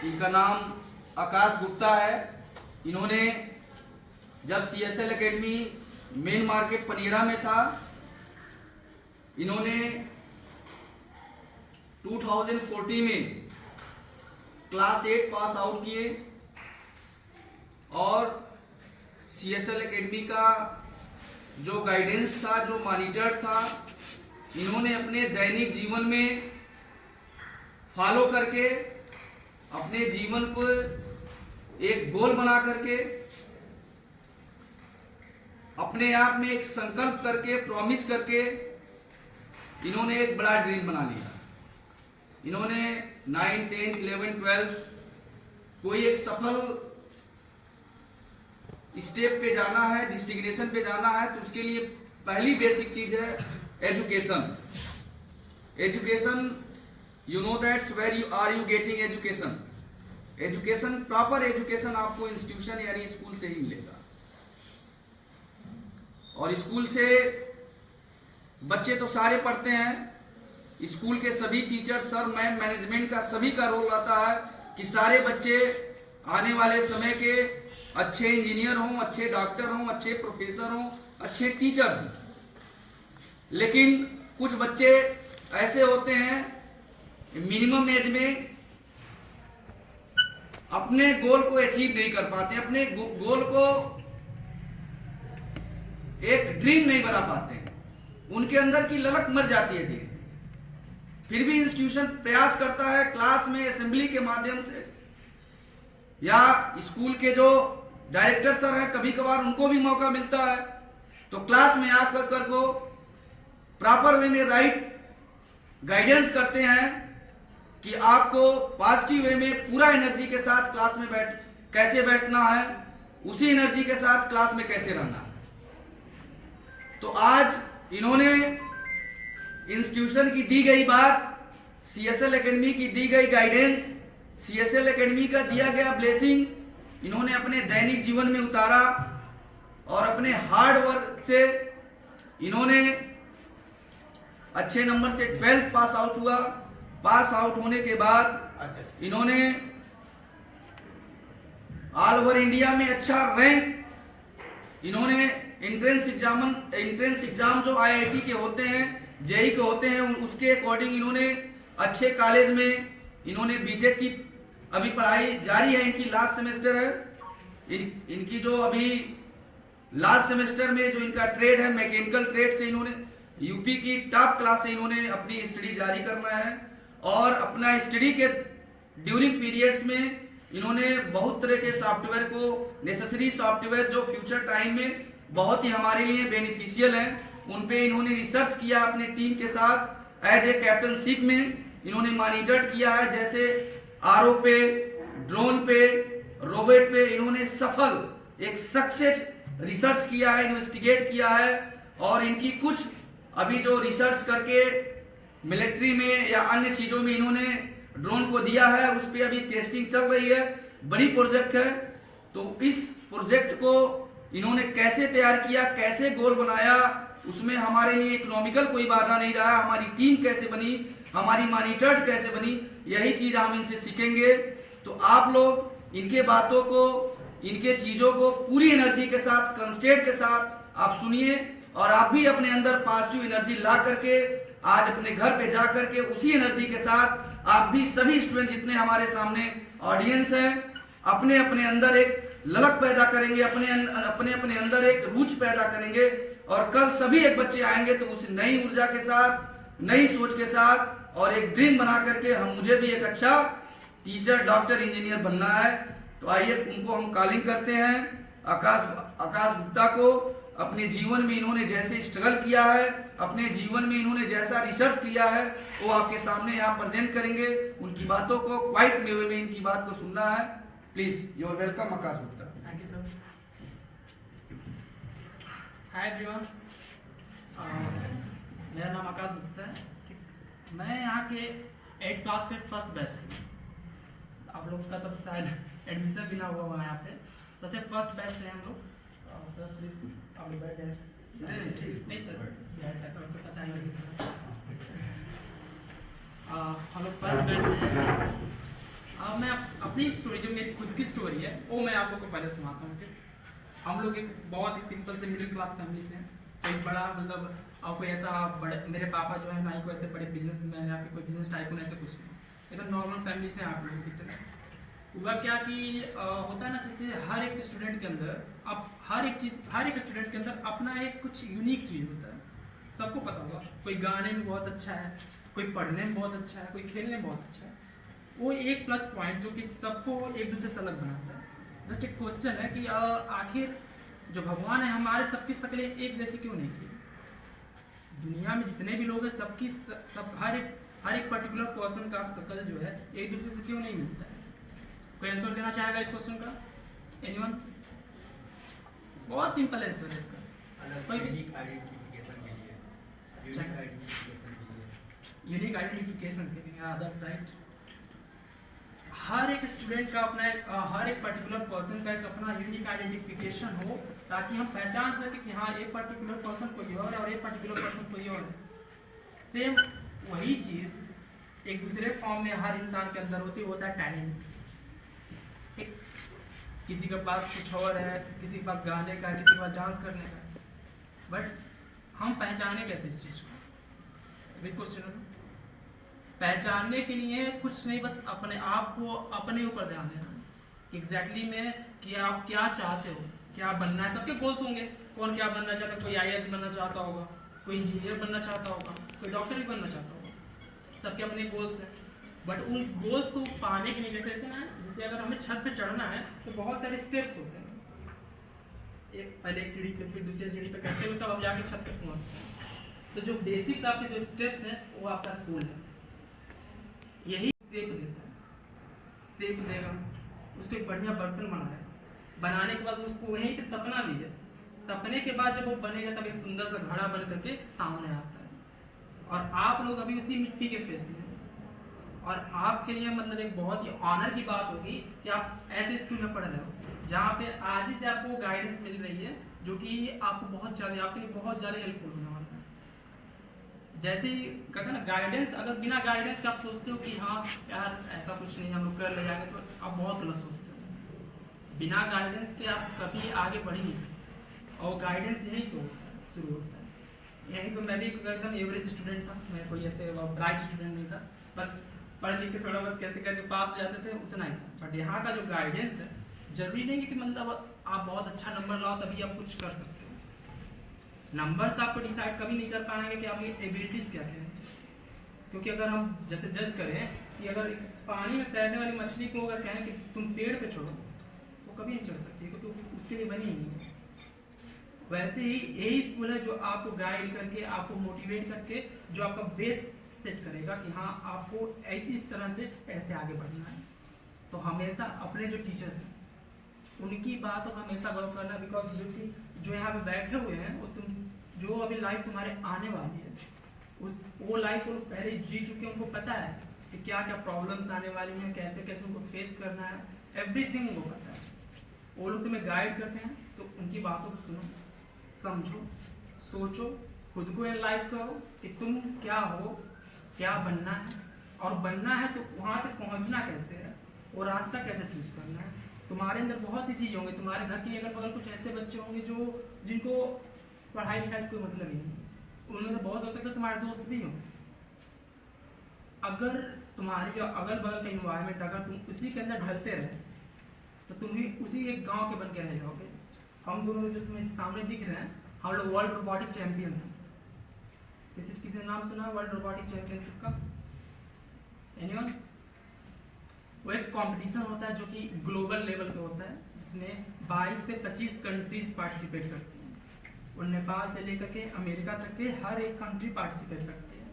इनका नाम आकाश गुप्ता है। इन्होंने जब CSL एकेडमी मेन मार्केट पनीरा में था, इन्होंने 2014 में क्लास 8 पास आउट किए और CSL एकेडमी का जो गाइडेंस था, जो मॉनिटर था, इन्होंने अपने दैनिक जीवन में फॉलो करके अपने जीवन को एक गोल बना करके अपने आप में एक संकल्प करके प्रॉमिस करके इन्होंने एक बड़ा ड्रीम बना लिया। इन्होंने 9, 10, 11, 12 कोई एक सफल स्टेप पे जाना है, डिस्टिग्नेशन पे जाना है, तो उसके लिए पहली बेसिक चीज है education. Education, you know that's where you are you getting education. Education, proper education आपको इंस्टीट्यूशन यानी स्कूल से ही मिलेगा। और स्कूल से बच्चे तो सारे पढ़ते हैं, स्कूल के सभी टीचर, सर, मैम, मैनेजमेंट का सभी का रोल रहता है कि सारे बच्चे आने वाले समय के अच्छे इंजीनियर हों, अच्छे डॉक्टर हों, अच्छे प्रोफेसर हों, अच्छे टीचर हों। लेकिन कुछ बच्चे ऐसे होते हैं मिनिमम एज में अपने गोल को अचीव नहीं कर पाते, अपने गोल को एक ड्रीम नहीं बना पाते हैं, उनके अंदर की ललक मर जाती है धीरे। फिर भी इंस्टीट्यूशन प्रयास करता है क्लास में असेंबली के माध्यम से या स्कूल के जो डायरेक्टर सर हैं, कभी कभार उनको भी मौका मिलता है तो क्लास में आकर को प्रॉपर वे में राइट गाइडेंस करते हैं कि आपको पॉजिटिव वे में पूरा एनर्जी के साथ क्लास में कैसे बैठना है, उसी एनर्जी के साथ क्लास में कैसे रहना है। तो आज इन्होंने इंस्टीट्यूशन की दी गई बात, CSL एकेडमी की दी गई गाइडेंस, CSL एकेडमी का दिया गया ब्लेसिंग इन्होंने अपने दैनिक जीवन में उतारा और अपने हार्ड वर्क से इन्होंने अच्छे नंबर से 12th पास आउट हुआ। पास आउट होने के बाद इन्होंने ऑल ओवर इंडिया में अच्छा रैंक, इन्होंने एंट्रेंस एग्जाम जो IIT के होते हैं, JEE के होते हैं, उसके अकॉर्डिंग इन्होंने अच्छे कॉलेज में इन्होंने बीटेक की अभी पढ़ाई जारी है, इनकी लास्ट सेमेस्टर है। इनकी जो अभी लास्ट सेमेस्टर में जो इनका ट्रेड है, मैकेनिकल ट्रेड से इन्होंने यूपी की टॉप क्लास से इन्होंने अपनी स्टडी जारी करना है और अपना स्टडी के ड्यूरिंग पीरियड्स में इन्होंने बहुत तरह के सॉफ्टवेयर को, नेसेसरी सॉफ्टवेयर जो फ्यूचर टाइम में बहुत ही हमारे लिए बेनिफिशियल है, उन पे इन्होंने रिसर्च किया अपने टीम के साथ। एज ए कैप्टनशिप में इन्होंने मॉनिटर किया है, जैसे RO पे, ड्रोन पे, रोबोट पे इन्होंने सफल एक सक्सेस रिसर्च किया है, इन्वेस्टिगेट किया है। और इनकी कुछ अभी जो रिसर्च करके मिलिट्री में या अन्य चीजों में इन्होंने ड्रोन को दिया है, उस पर अभी टेस्टिंग चल रही है, बड़ी प्रोजेक्ट है। तो इस प्रोजेक्ट को इन्होंने कैसे तैयार किया, कैसे गोल बनाया, उसमें हमारे लिए इकोनॉमिकल कोई बाधा नहीं रहा, हमारी टीम कैसे बनी, हमारी मॉनिटर्ड कैसे बनी, यही चीज हम इनसे सीखेंगे। तो आप लोग इनके बातों को, इनके चीजों को पूरी एनर्जी के साथ, कंस्टेंट के साथ आप सुनिए और आप भी अपने अंदर पॉजिटिव एनर्जी ला करके आज अपने घर पे जा करके उसी एनर्जी के साथ आप भी सभी स्टूडेंट जितने हमारे सामने ऑडियंस हैं, अपने अपने अंदर एक ललक पैदा करेंगे, अपने अपने अंदर एक रुचि पैदा करेंगे और कल सभी एक बच्चे आएंगे तो उस नई ऊर्जा के साथ, नई सोच के साथ और एक ड्रीम बना करके मुझे भी एक अच्छा टीचर, डॉक्टर, इंजीनियर बनना है। तो आइए उनको हम कॉलिंग करते हैं। आकाश गुप्ता को अपने जीवन में इन्होंने जैसे स्ट्रगल किया है, अपने जीवन में इन्होंने जैसा रिसर्च किया है, वो आपके सामने यहाँ प्रेजेंट करेंगे। उनकी बातों को क्वाइट वे में इनकी बात को सुनना है। Please, you are welcome Akash Gupta. Thank you sir. Hi everyone, मेरा नाम आकाश गुप्ता है। मैं यहाँ के 8th क्लास पे फर्स्ट बैच से, आप लोग का तब शायद एडमिशन भी ना हुआ हुआ है यहाँ पे, सबसे फर्स्ट बैच से हम लोग। सर प्लीज आप लोग बैठ जाए। नहीं सर, पता नहीं, हम लोग फर्स्ट बैच से। अब मैं अपनी स्टोरी, जो मेरी खुद की स्टोरी है, वो मैं आप लोग को पहले सुनाता हूँ। हम लोग एक बहुत ही सिंपल से मिडिल क्लास फैमिली से हैं। कोई बड़ा मतलब और कोई ऐसा बड़े, मेरे पापा जो है ना ही कोई ऐसे बड़े बिजनेसमैन या फिर कोई बिजनेस टाइकून ऐसे कुछ नहीं, एकदम नॉर्मल फैमिली से आप लोगों की तरह। हुआ क्या कि होता है ना, जैसे हर एक स्टूडेंट के अंदर, अब हर एक स्टूडेंट के अंदर अपना एक कुछ यूनिक चीज़ होता है। सबको पता होगा, कोई गाने में बहुत अच्छा है, कोई पढ़ने में बहुत अच्छा है, कोई खेलने में बहुत अच्छा है। वो एक प्लस पॉइंट जो कि सबको एक दूसरे से अलग बनाता है। जस्ट एक क्वेश्चन है कि आखिर जो भगवान है हमारे सबकी शक्लें एक जैसी क्यों नहीं की? दुनिया में जितने भी लोग हैं सबकी हर एक पर्टिकुलर पर्सन का शक्ल जो है एक दूसरे से क्यों नहीं मिलता है? कोई आंसर देना चाहेगा इस क्वेश्चन का? एनीवन? बहुत सिंपल आंसर है इसका। यूनिक आइडेंटिफिकेशन के लिए अदर साइड हर एक स्टूडेंट का अपना हर एक पर्टिकुलर पर्सन का एक अपना यूनिक आइडेंटिफिकेशन हो, ताकि हम पहचान सके कि हाँ एक पर्टिकुलर पर्सन कोई और है और एक पर्टिकुलर पर्सन कोई और है। सेम वही चीज एक दूसरे फॉर्म में हर इंसान के अंदर होता है टैलेंट। किसी के पास कुछ और है, किसी के पास गाने का, किसी के पास डांस करने का, बट हम पहचाने कैसे इस चीज को? विद क्वेश्चन पहचानने के लिए कुछ नहीं, बस अपने आप को अपने ऊपर ध्यान देना एग्जैक्टली में कि आप क्या चाहते हो, क्या बनना है। सबके गोल्स होंगे, कौन क्या बनना चाहता है। कोई IAS बनना चाहता होगा, कोई इंजीनियर बनना चाहता होगा, कोई डॉक्टर भी बनना चाहता होगा। सबके अपने गोल्स हैं, बट उन गोल्स को पाने के लिए जैसे ना, जैसे अगर हमें छत पे चढ़ना है तो बहुत सारे स्टेप्स होते हैं। पहले एक सीढ़ी पे, फिर दूसरी सीढ़ी पे करते हुए तब हम जाके छत पे पहुंचते हैं। तो जो बेसिक्स आपके जो स्टेप्स हैं वो आपका स्कूल है, यही शेप देता है। शेप देगा, उसको एक बढ़िया बर्तन बनाए, बनाने के बाद उसको वहीं पे तपना भी है। तपने के बाद जब वो बनेगा तब एक सुंदर सा घड़ा बन करके सामने आता है। और आप लोग अभी उसी मिट्टी के फेस में, और आपके लिए मतलब एक बहुत ही ऑनर की बात होगी कि आप ऐसे स्कूल में पढ़ रहे हो जहाँ पे आज ही से आपको गाइडेंस मिल रही है, जो कि आपको बहुत ज़्यादा, आपके लिए बहुत ज़्यादा हेल्पफुल होने वाला है। जैसे ही कहते हैं ना गाइडेंस, अगर बिना गाइडेंस के आप सोचते हो कि हाँ यार ऐसा कुछ नहीं हम लोग कर ले जाएंगे, तो आप बहुत गलत सोचते हो। बिना गाइडेंस के आप कभी आगे बढ़ ही नहीं सकते, और गाइडेंस यही से शुरू होता है। यहीं पर मैं भी एकदम एवरेज स्टूडेंट था, मैं कोई ऐसे ब्राइट स्टूडेंट नहीं था, बस पढ़ लिख के थोड़ा बहुत कैसे करके पास हो जाते थे, उतना ही था। बट यहाँ का जो गाइडेंस है, जरूरी नहीं है कि मतलब आप बहुत अच्छा नंबर लाओ तभी आप कुछ कर सकते हो। नंबर्स आपको डिसाइड कभी नहीं कर पाएंगे कि आपकी एबिलिटीज क्या क्या है। क्योंकि अगर हम जैसे जज करें कि अगर पानी में तैरने वाली मछली को अगर कहें कि तुम पेड़ पे चढ़ो, वो कभी नहीं चढ़ सकती, क्योंकि उसके लिए बनी ही नहीं है। वैसे ही यही स्कूल है जो आपको गाइड करके, आपको मोटिवेट करके, जो आपका बेस सेट करेगा कि हाँ आपको इस तरह से ऐसे आगे बढ़ना है। तो हमेशा अपने जो टीचर्स हैं उनकी बातों का हमेशा गौर करना, बिकॉज जो यहाँ पे बैठे हुए हैं वो जो अभी लाइफ तुम्हारे आने वाली है, वो लाइफ वो पहले जी चुके हैं। उनको पता है कि क्या क्या प्रॉब्लम्स आने वाली हैं, कैसे कैसे उनको फेस करना है, एवरीथिंग उनको पता है। वो लोग तुम्हें गाइड करते हैं, तो उनकी बातों को सुनो, समझो, सोचो, खुद को एनालाइज करो कि तुम क्या हो, क्या बनना है, और बनना है तो वहाँ तक पहुँचना कैसे है, और रास्ता कैसे चूज करना है। तुम्हारे अंदर बहुत सी चीज़ें होंगी, तुम्हारे घर के अगल बगल कुछ ऐसे बच्चे होंगे जिनको पढ़ाई लिखाई से कोई मतलब ही नहीं, उनमें से बहुत हो सकता है तुम्हारे दोस्त भी हों। अगर तुम्हारे जो अगल बगल का इन्वायरमेंट, अगर तुम उसी के अंदर ढलते रहे, तो तुम भी उसी एक गाँव के बन के रह जाओगे। हम दोनों जो तुम्हें सामने दिख रहे हैं, हम लोग वर्ल्ड रोबोटिक चैंपियंस हैं। किसी ने नाम सुना वर्ल्ड रोबोटिक चैंपियनशिप का? एनीवन? वो एक कंपटीशन होता है जो कि ग्लोबल लेवल पे होता है, जिसमें 22 से 25 कंट्रीज पार्टिसिपेट करती हैं। और नेपाल से लेकर के अमेरिका तक के हर एक कंट्री पार्टिसिपेट करती है।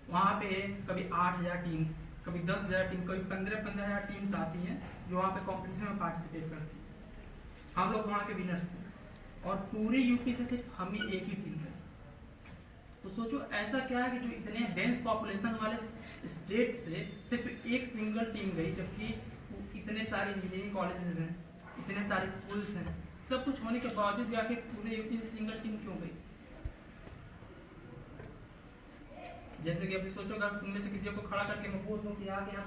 वहाँ पे कभी 8,000 टीम्स, कभी 10,000 टीम, कभी 15,000 टीम्स आती हैं जो वहाँ पे कंपटीशन में पार्टिसिपेट करती हैं। हम लोग वहाँ के विनर्स थे, और पूरे यूपी से सिर्फ हमें एक ही टीम है। तो सोचो ऐसा क्या है कि जो इतने डेंस पॉपुलेशन वाले स्टेट से सिर्फ एक सिंगल टीम गई, जबकि इतने सारे इंजीनियरिंग कॉलेजेस हैं, इतने सारे स्कूल्स हैं, सब कुछ होने के बावजूद भी पूरे यूपी से सिंगल टीम क्यों गई? जैसे कि अभी सोचो अगर तुम में से किसी को खड़ा करके मैं बोल दूं कि आगे हम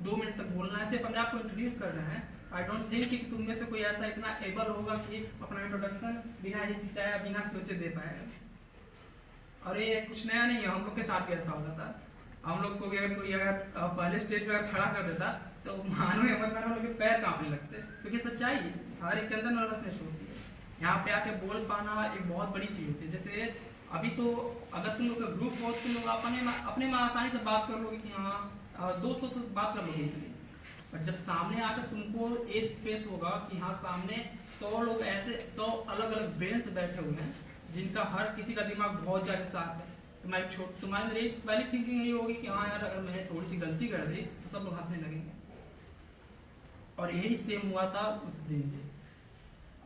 2 मिनट तक बोलना है, सिर्फ अपने आप को इंट्रोड्यूस कर रहे हैं। आई डोंट थिंक कि तुम में से कोई ऐसा इतना एबल होगा कि अपना इंट्रोडक्शन बिना हिचकिचाए बिना सोचे दे पाएगा। और ये कुछ नया नहीं है, हम लोग के साथ भी ऐसा होता था। हम लोग को भी अगर कोई अगर पहले स्टेज पे खड़ा कर देता तो मानो या मत मानो लोग के पैर कांपने लगते, क्योंकि सच्चाई है, हर एक के अंदर नर्वसनेस होती है। यहाँ पे आके बोल पाना एक बहुत बड़ी चीज होती है। जैसे अभी तो अगर तुम लोग का ग्रुप हो, तुम लोग अपने में आसानी से बात कर लोगे कि हाँ दोस्तों तो बात कर लोगे इसलिए। पर जब सामने आकर तुमको एक फेस होगा कि हाँ सामने 100 लोग ऐसे 100 अलग अलग ब्रेन से बैठे हुए हैं जिनका हर किसी का दिमाग बहुत ज्यादा शार्प है। तुम्हारे अंदर एक पहली थिंकिंग ये होगी कि हाँ यार अगर मैंने थोड़ी सी गलती कर दी तो सब लोग हंसने लगेंगे। और यही सेम हुआ था उस दिन पे।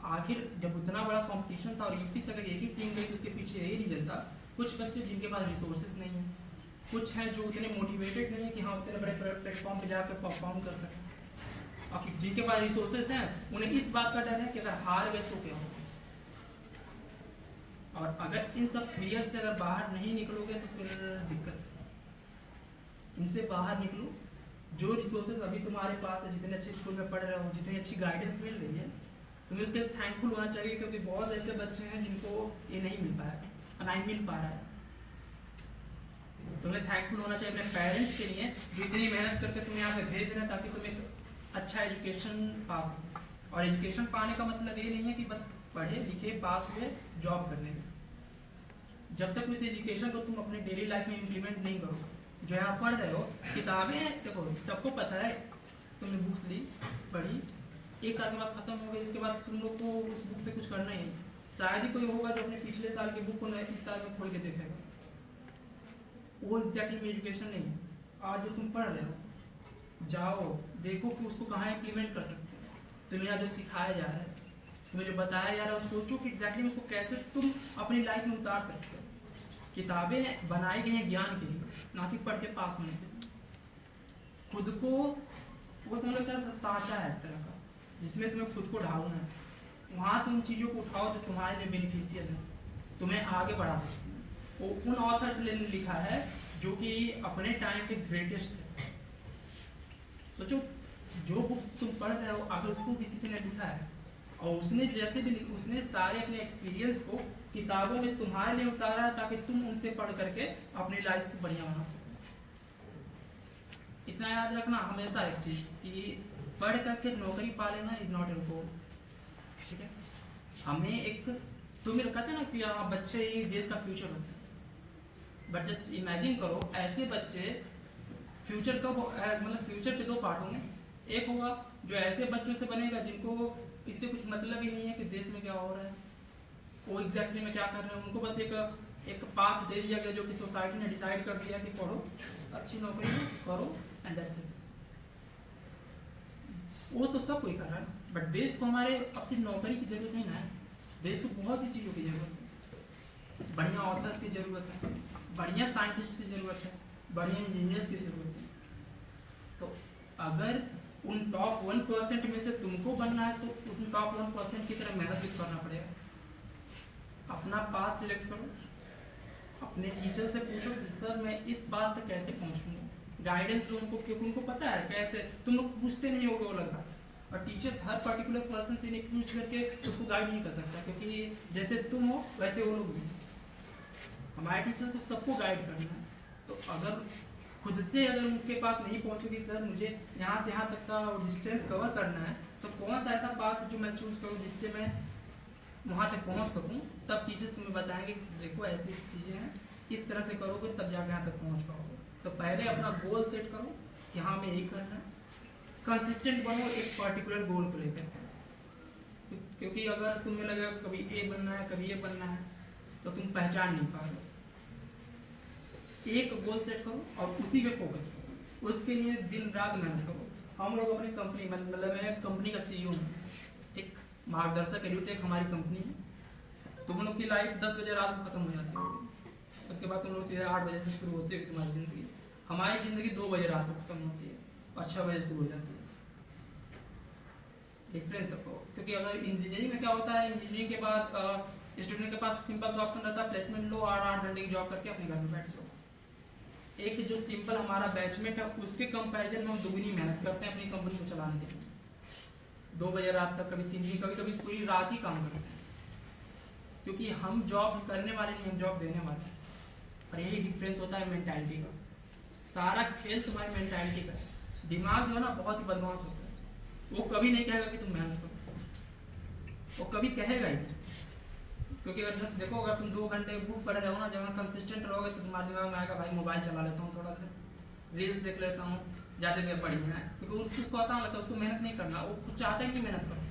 आखिर जब उतना बड़ा कंपटीशन था और यूपी से अगर एक ही टीम गई तो उसके पीछे यही रीजन था, कुछ बच्चे जिनके पास रिसोर्सेज नहीं है, कुछ हैं जो उतने मोटिवेटेड नहीं है कि हाँ उतने बड़े प्लेटफॉर्म पे जाकर परफॉर्म कर सकें। और जिनके पास रिसोर्सेज हैं उन्हें इस बात का डर है कि अगर हार गए तो क्या होगा। और अगर इन सब फियर से अगर बाहर नहीं निकलोगे तो फिर दिक्कत। इनसे बाहर निकलो। जो रिसोर्सेज अभी तुम्हारे पास है, जितने अच्छे स्कूल में पढ़ रहे हो, जितनी अच्छी गाइडेंस मिल रही है, तुम्हें उसके लिए थैंकफुल होना चाहिए, क्योंकि बहुत ऐसे बच्चे हैं जिनको ये नहीं मिल पाया, नहीं मिल पा रहा है। तुम्हें थैंकफुल होना चाहिए अपने पेरेंट्स के लिए जो इतनी मेहनत करके तुम्हें यहाँ पे भेज रहे हैं ताकि तुम एक अच्छा एजुकेशन पा सको। और एजुकेशन पाने का मतलब ये नहीं है कि बस पढ़े लिखे पास हुए जॉब करने में। जब तक उस एजुकेशन को तुम अपने डेली लाइफ में इम्प्लीमेंट नहीं करो, जो यहाँ पढ़ रहे हो किताबें देखो सबको पता है, तुमने बुक्स ली पढ़ी, एक साल के बाद खत्म हो गई, उसके बाद तुम लोग को उस बुक से कुछ करना ही नहीं। शायद ही कोई होगा जो अपने पिछले साल की बुक को इस साल में खोल के देखेगा। वो एग्जैक्टली एजुकेशन नहीं है। आज जो तुम पढ़ रहे हो जाओ देखो कि उसको कहाँ इम्प्लीमेंट कर सकते हो। तुम्हें यहाँ जो सिखाया जा रहा है, तुम्हें जो बताया जा रहा है, सोचो कि एग्जैक्टली उसको कैसे तुम अपनी लाइफ में उतार सकते हो। किताबें बनाई गई हैं ज्ञान के लिए, ना कि पढ़ के पास होने के लिए। खुद को वो तुम लोग का साचा है एक तरह का, जिसमें तुम्हें खुद को ढालना है। वहाँ से उन चीज़ों को उठाओ जो तुम्हारे लिए बेनिफिशियल है, तुम्हें आगे बढ़ा सकती है। वो उन ऑथर्स ने लिखा है जो कि अपने टाइम के ग्रेटेस्ट है। सोचो जो बुक्स तुम पढ़ रहे हो अगर उसको भी किसी ने लिखा है और उसने जैसे भी उसने सारे अपने एक्सपीरियंस को किताबों में तुम्हारे लिए उतारा है ताकि तुम उनसे पढ़ करके अपनी लाइफ को बढ़िया बना सको। इतना याद रखना हमेशा इस चीज कि पढ़ करके नौकरी पा लेना इज नॉट योर गोल। ठीक है, हमें एक तुम्हें कहते हैं ना कि हाँ बच्चे ही देश का फ्यूचर होते हैं। बट जस्ट इमेजिन करो ऐसे बच्चे फ्यूचर कब मतलब फ्यूचर के 2 पार्ट होंगे। एक होगा जो ऐसे बच्चों से बनेगा जिनको इससे कुछ मतलब ही नहीं है कि देश में क्या हो रहा है, वो एग्जैक्टली में क्या कर रहे हैं। उनको बस एक पाथ दे दिया गया जो कि सोसाइटी ने डिसाइड कर दिया कि पढ़ो, अच्छी नौकरी करो एंड दैट्स इट। वो तो सब कोई कर रहा है। बट देश को हमारे अब सिर्फ नौकरी की जरूरत नहीं है, देश को बहुत सी चीज़ों की जरूरत है। बढ़िया ऑथर्स की जरूरत है, बढ़िया साइंटिस्ट की जरूरत है, बढ़िया इंजीनियर्स की जरूरत है। तो अगर उन टॉप 1% में से तुमको बनना है तो उन टॉप 1% की तरह मेहनत भी करना पड़ेगा। अपना पाथ सिलेक्ट करो, अपने टीचर से पूछो कि सर मैं इस बात तक कैसे पहुंचूंगा। गाइडेंस लो उनको, क्योंकि उनको पता है कैसे। तुम लोग पूछते नहीं होगे वो लगता, और टीचर्स हर पर्टिकुलर पर्सन से इन्हें पूछ करके उसको गाइड नहीं कर सकता, क्योंकि जैसे तुम हो वैसे वो लोग भी। हमारे टीचर को सबको गाइड करना है। तो अगर खुद से अगर उनके पास नहीं पहुंचोगी सर मुझे यहाँ से यहाँ तक का डिस्टेंस कवर करना है, तो कौन सा ऐसा पाथ जो मैं चूज करूँ जिससे मैं वहाँ तक पहुँच सकूँ, तब टीचर्स तुम्हें बताएंगे कि देखो ऐसी चीज़ें हैं, इस तरह से करोगे तब जाकर यहाँ तक पहुँच पाओगे। तो पहले अपना गोल सेट करो कि हाँ मैं यही करना है, कंसिस्टेंट बनो एक पर्टिकुलर गोल को लेकर। क्योंकि अगर तुम्हें लगेगा कभी ए बनना है कभी ये बनना है तो तुम पहचान नहीं पाओगे। एक गोल सेट करो और उसी पे फोकस करो, उसके लिए दिन रात मेहनत करो। हम लोग अपनी कंपनी मतलब मैं कंपनी का CEO हूँ, एक मार्गदर्शक एडुटेक हमारी कंपनी है। तुम लोग की लाइफ 10 बजे रात को खत्म हो जाती होगी, उसके बाद तुम लोग सीधे 8 बजे से शुरू होती है तुम्हारी ज़िंदगी। हमारी ज़िंदगी 2 बजे रात को खत्म होती है और 6 बजे शुरू हो जाती है। डिफरेंस देखो, क्योंकि अगर इंजीनियरिंग में क्या होता है, इंजीनियरिंग के बाद स्टूडेंट के पास सिंपल सा ऑप्शन रहता है प्लेसमेंट लो और 8 घंटे की जॉब करके अपने घर में बैठ जाओ। एक जो सिंपल हमारा बैचमेट है उसके कंपैरिजन में हम दुगनी मेहनत करते हैं अपनी कंपनी को चलाने के लिए। 2 बजे रात तक, कभी 3 बजे, कभी कभी पूरी रात ही काम करते हैं, क्योंकि हम जॉब करने वाले नहीं, हम जॉब देने वाले हैं। और यही डिफरेंस होता है मेंटालिटी का। सारा खेल तुम्हारी मेंटालिटी का है। दिमाग जो है ना बहुत ही बदमाश होता है, वो कभी नहीं कहेगा कि तुम मेहनत करो, वो कभी कहेगा ही नहीं। क्योंकि अगर जस्ट देखो, अगर तुम 2 घंटे बुक पढ़े रहो ना, जब मैं कंसिस्टेंट रहोगे तो तुम्हारे दिमाग में आएगा भाई मोबाइल चला लेता हूँ, थोड़ा देर रील्स देख लेता हूँ, ज़्यादा देर बढ़िया है, क्योंकि उसको आसान लगता है, उसको मेहनत नहीं करना, वो खुद चाहता है कि मेहनत करो।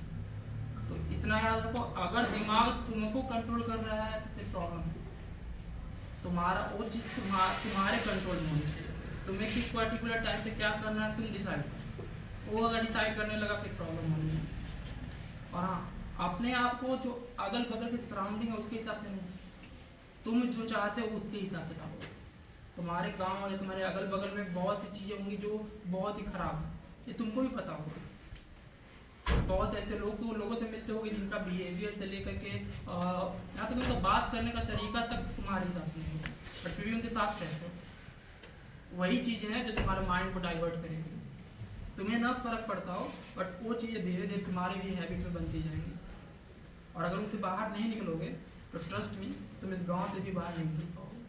तो इतना याद रखो, अगर दिमाग तुमको कंट्रोल कर रहा है तो फिर प्रॉब्लम है। तुम्हारा वो चीज़ तुम्हारे कंट्रोल में होनी चाहिए। तुम्हें किस पर्टिकुलर टाइम पे क्या करना है तुम डिसाइड करो। वो अगर डिसाइड करने लगा फिर प्रॉब्लम होनी है। और हाँ, अपने आप को जो अगल बगल की सराउंडिंग है उसके हिसाब से नहीं, तुम जो चाहते हो उसके हिसाब से डालो। तुम्हारे गांव वाले, तुम्हारे अगल बगल में बहुत सी चीज़ें होंगी जो बहुत ही खराब है, ये तुमको भी पता होगा। बहुत से ऐसे लोगों से मिलते होंगे जिनका बिहेवियर से लेकर के यहाँ तक उनका बात करने का तरीका तक तुम्हारे हिसाब से नहीं होगा, बट फिर भी उनके साथ रहते हो। वही चीज़ें हैं जो तुम्हारे माइंड को डाइवर्ट करेंगी। तुम्हें ना फर्क पड़ता हो, बट वो चीज़ें धीरे धीरे तुम्हारे भी हैबिट में बनती जाएंगी। और अगर उनसे बाहर नहीं निकलोगे तो ट्रस्ट मी, तुम इस गांव से भी बाहर नहीं निकल पाओगे।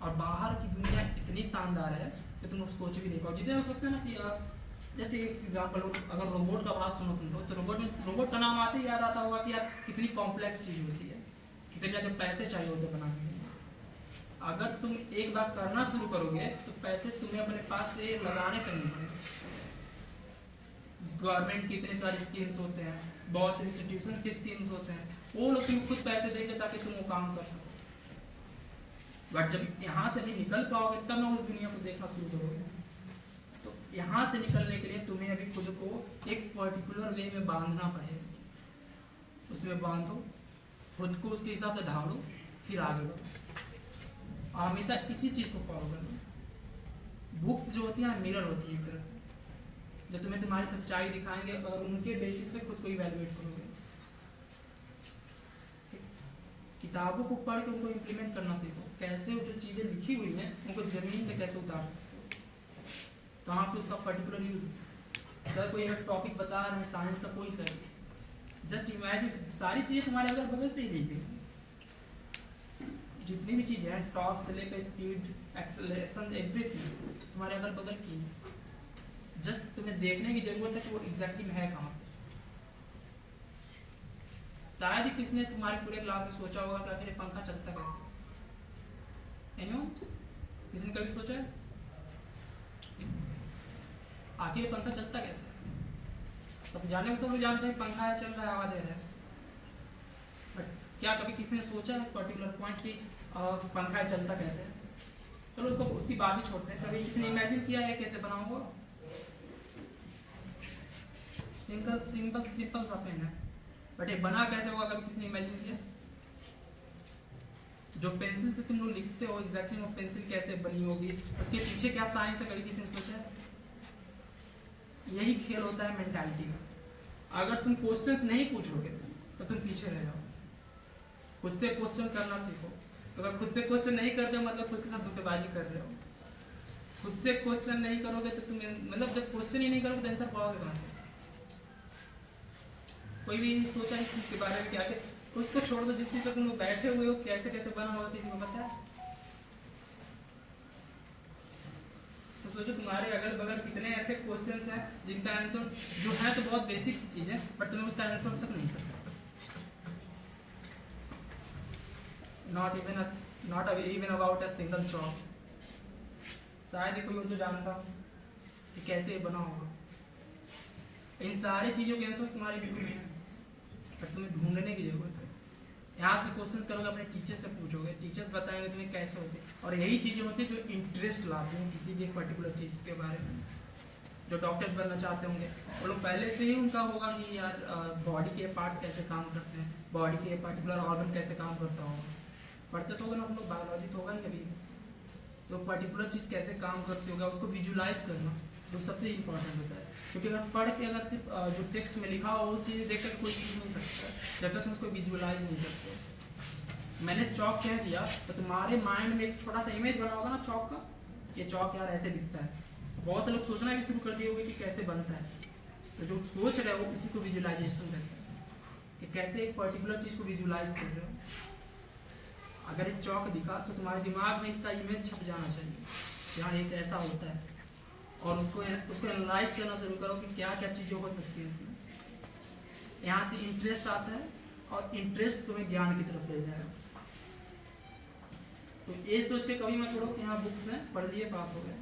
और बाहर की दुनिया इतनी शानदार है कि तुम सोच भी नहीं पाओ। जितने सोचते हैं ना कि जस्ट एक एग्जाम्पल, अगर रोबोट का बात सुनो तुम लोग, तो रोबोट का नाम आते ही याद आता होगा कि यार कितनी कॉम्प्लेक्स चीज़ होती है, कितने ज़्यादा पैसे चाहिए होते बनाने के लिए। अगर तुम एक बार करना शुरू करोगे तो पैसे तुम्हें अपने पास से लगाने तो नहीं पड़ेंगे। गवर्नमेंट की इतनी सारी स्कीम्स होते हैं, बहुत से इंस्टीट्यूशंस के स्कीम्स होते हैं, वो लोग तुम्हें खुद पैसे देंगे ताकि तुम वो काम कर सको। बट जब यहाँ से भी निकल पाओगे तब ना उस दुनिया को देखना शुरू करोगे। तो यहाँ से निकलने के लिए तुम्हें अभी खुद को एक पर्टिकुलर वे में बांधना पड़ेगा। उसमें बांधो, खुद को उसके हिसाब से ढालो, फिर आगे बढ़ो। हमेशा इसी चीज़ को फॉलो करना। बुक्स जो होती हैं मिरर होती है एक तरह से, जो तुम्हें तुम्हारी सच्चाई दिखाएंगे, और उनके बेसिस पे खुद को इवैल्यूएट करोगे। किताबों को पढ़ के उनको इम्प्लीमेंट करना सीखो। कैसे वो जो चीज़ें लिखी हुई हैं उनको जमीन में कैसे उतार सकते हो, कहाँ पे उसका पर्टिकुलर यूज। सर कोई अगर टॉपिक बता रहे हैं साइंस का, कोई सर जस्ट इमेजिन सारी चीज़ें तुम्हारे अगल बगल से ही दी गई। जितनी भी चीज़ें हैं, टॉप से लेकर स्पीड, एक्सेलरेशन, एवरीथिंग तुम्हारे अगल बगल की। जस्ट तुम्हें देखने की जरूरत है कि वो एग्जैक्टली में है कहाँ। शायद ही किसी ने तुम्हारे पूरे क्लास में सोचा होगा कि आखिर पंखा चलता कैसे। एनीवन, किसी ने कभी सोचा है आखिर पंखा चलता कैसे? तो जाने को सब लोग जानते हैं पंखा है, चल रहा है, हवा दे रहा है। बट क्या कभी किसी ने सोचा है पर्टिकुलर पॉइंट कि पंखा है चलता कैसे? चलो उसको उसकी बात ही छोड़ते हैं। कभी किसी ने इमेजिन किया है कैसे बना होगा? सिंपल सा पेन है, बट ये बना कैसे होगा कभी किसी ने इमेजिन किया? जो पेंसिल से तुम लोग लिखते हो एग्जैक्टली वो पेंसिल कैसे बनी होगी, उसके पीछे क्या साइंस है, कभी किसी ने सोचा है? यही खेल होता है मेंटालिटी का। अगर तुम क्वेश्चंस नहीं पूछोगे तो तुम पीछे रह जाओ। खुद से क्वेश्चन करना सीखो। तो अगर खुद से क्वेश्चन नहीं करते हो मतलब खुद के साथ धोखेबाजी कर रहे हो। खुद से क्वेश्चन नहीं करोगे तो तुम मतलब जब क्वेश्चन ही नहीं करोगे तो आंसर पाओगे कहाँ से? कोई भी सोचा इस चीज़ के बारे में क्या कि उसको छोड़ दो, जिस चीज़ पर तुम लोग बैठे हुए हो कैसे कैसे बना होगा किसी को पता है? तो सोचो तुम्हारे अगल बगल कितने ऐसे क्वेश्चंस हैं जिनका आंसर जो है तो बहुत बेसिक सी चीज़ है, बट तुम्हें उसका आंसर तक नहीं पता। Not even about a single job. शायद ही कोई हो जो जानता हो कि कैसे ये बना होगा। इन सारी चीज़ों के आंसर तुम्हारी बिल्कुल नहीं है, बट तुम्हें ढूंढने की जरूरत है। यहाँ से क्वेश्चंस करोगे, अपने टीचर से पूछोगे, टीचर्स बताएंगे तुम्हें कैसे होते हैं। और यही चीज़ें होती हैं जो इंटरेस्ट लाती हैं किसी भी एक पर्टिकुलर चीज़ के बारे में। जो डॉक्टर्स बनना चाहते होंगे वो लोग पहले से ही उनका होगा कि यार बॉडी के पार्ट्स कैसे काम करते हैं, बॉडी के पर्टिकुलर ऑर्गन कैसे काम करता होगा। पढ़ते तो होगा ना हम लोग, बायोलॉजी तो होगा नहीं कभी, तो पर्टिकुलर चीज़ कैसे काम करती होगा उसको विजुलाइज करना जो सबसे इम्पोर्टेंट होता है। क्योंकि अगर पढ़ के अगर सिर्फ जो टेक्स्ट में लिखा हो उस चीज़ देख कर कोई सीख नहीं सकता जब तक तुम उसको विजुलाइज नहीं करते हो। मैंने चौक कह दिया तो तुम्हारे माइंड में एक छोटा सा इमेज बना होगा ना चौक का, ये चौक यार ऐसे दिखता है। बहुत से लोग सोचना भी शुरू कर दिए होंगे कि कैसे बनता है, तो जो सोच रहे हो उसी को विजुअलाइजेशन कहते हैं कि कैसे एक पर्टिकुलर चीज़ को विजुअलाइज कर रहे हो। अगर एक चौक दिखा तो तुम्हारे दिमाग में इसका इमेज छप जाना चाहिए, यहाँ एक ऐसा होता है, और उसको एनालाइज करना शुरू करो कि क्या क्या चीज़ें हो सकती है इसमें। यहाँ से इंटरेस्ट आता है और इंटरेस्ट तुम्हें ज्ञान की तरफ ले जाएगा। तो ये सोच के कभी मत करो कि हाँ बुक्स हैं पढ़ लिए पास हो गए।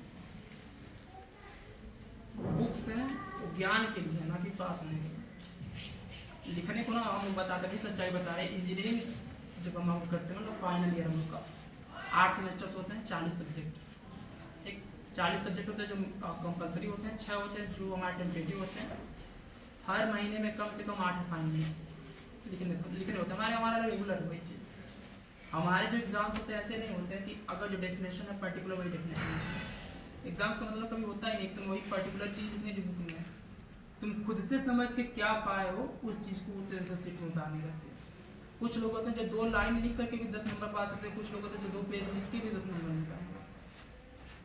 बुक्स हैं तो ज्ञान के लिए, ना कि पास होने के लिए। लिखने को ना हम बताते भी सच्चाई बता रहे हैं। इंजीनियरिंग जब हम करते हैं मतलब फाइनल ईयर हम लोग का 8 सेमेस्टर्स होते हैं, 40 सब्जेक्ट। एक 40 सब्जेक्ट होते हैं जो कंपलसरी होते हैं, 6 होते हैं जो हमारे टेंटेटिव होते हैं। हर महीने में कम से कम 8 असाइनमेंट्स लिखने होते हैं। हमारा रेगुलर वही चीज़। हमारे जो एग्जाम्स होते हैं ऐसे नहीं होते हैं कि अगर जो डेफिनेशन है पर्टिकुलर वही डेफिनेशन है। एग्जाम्स का मतलब कभी होता ही नहीं, तुम वही पर्टिकुलर चीज़ लिखने जो बुक में है, तुम खुद से समझ के क्या पाए हो उस चीज़ को उस आंसर शीट में उतारनी रहती है। कुछ लोग होते हैं जो 2 लाइन लिख करके भी 10 नंबर पा सकते हैं, कुछ लोग होते हैं जो 2 पेज लिख के भी 10 नंबर निकालेंगे।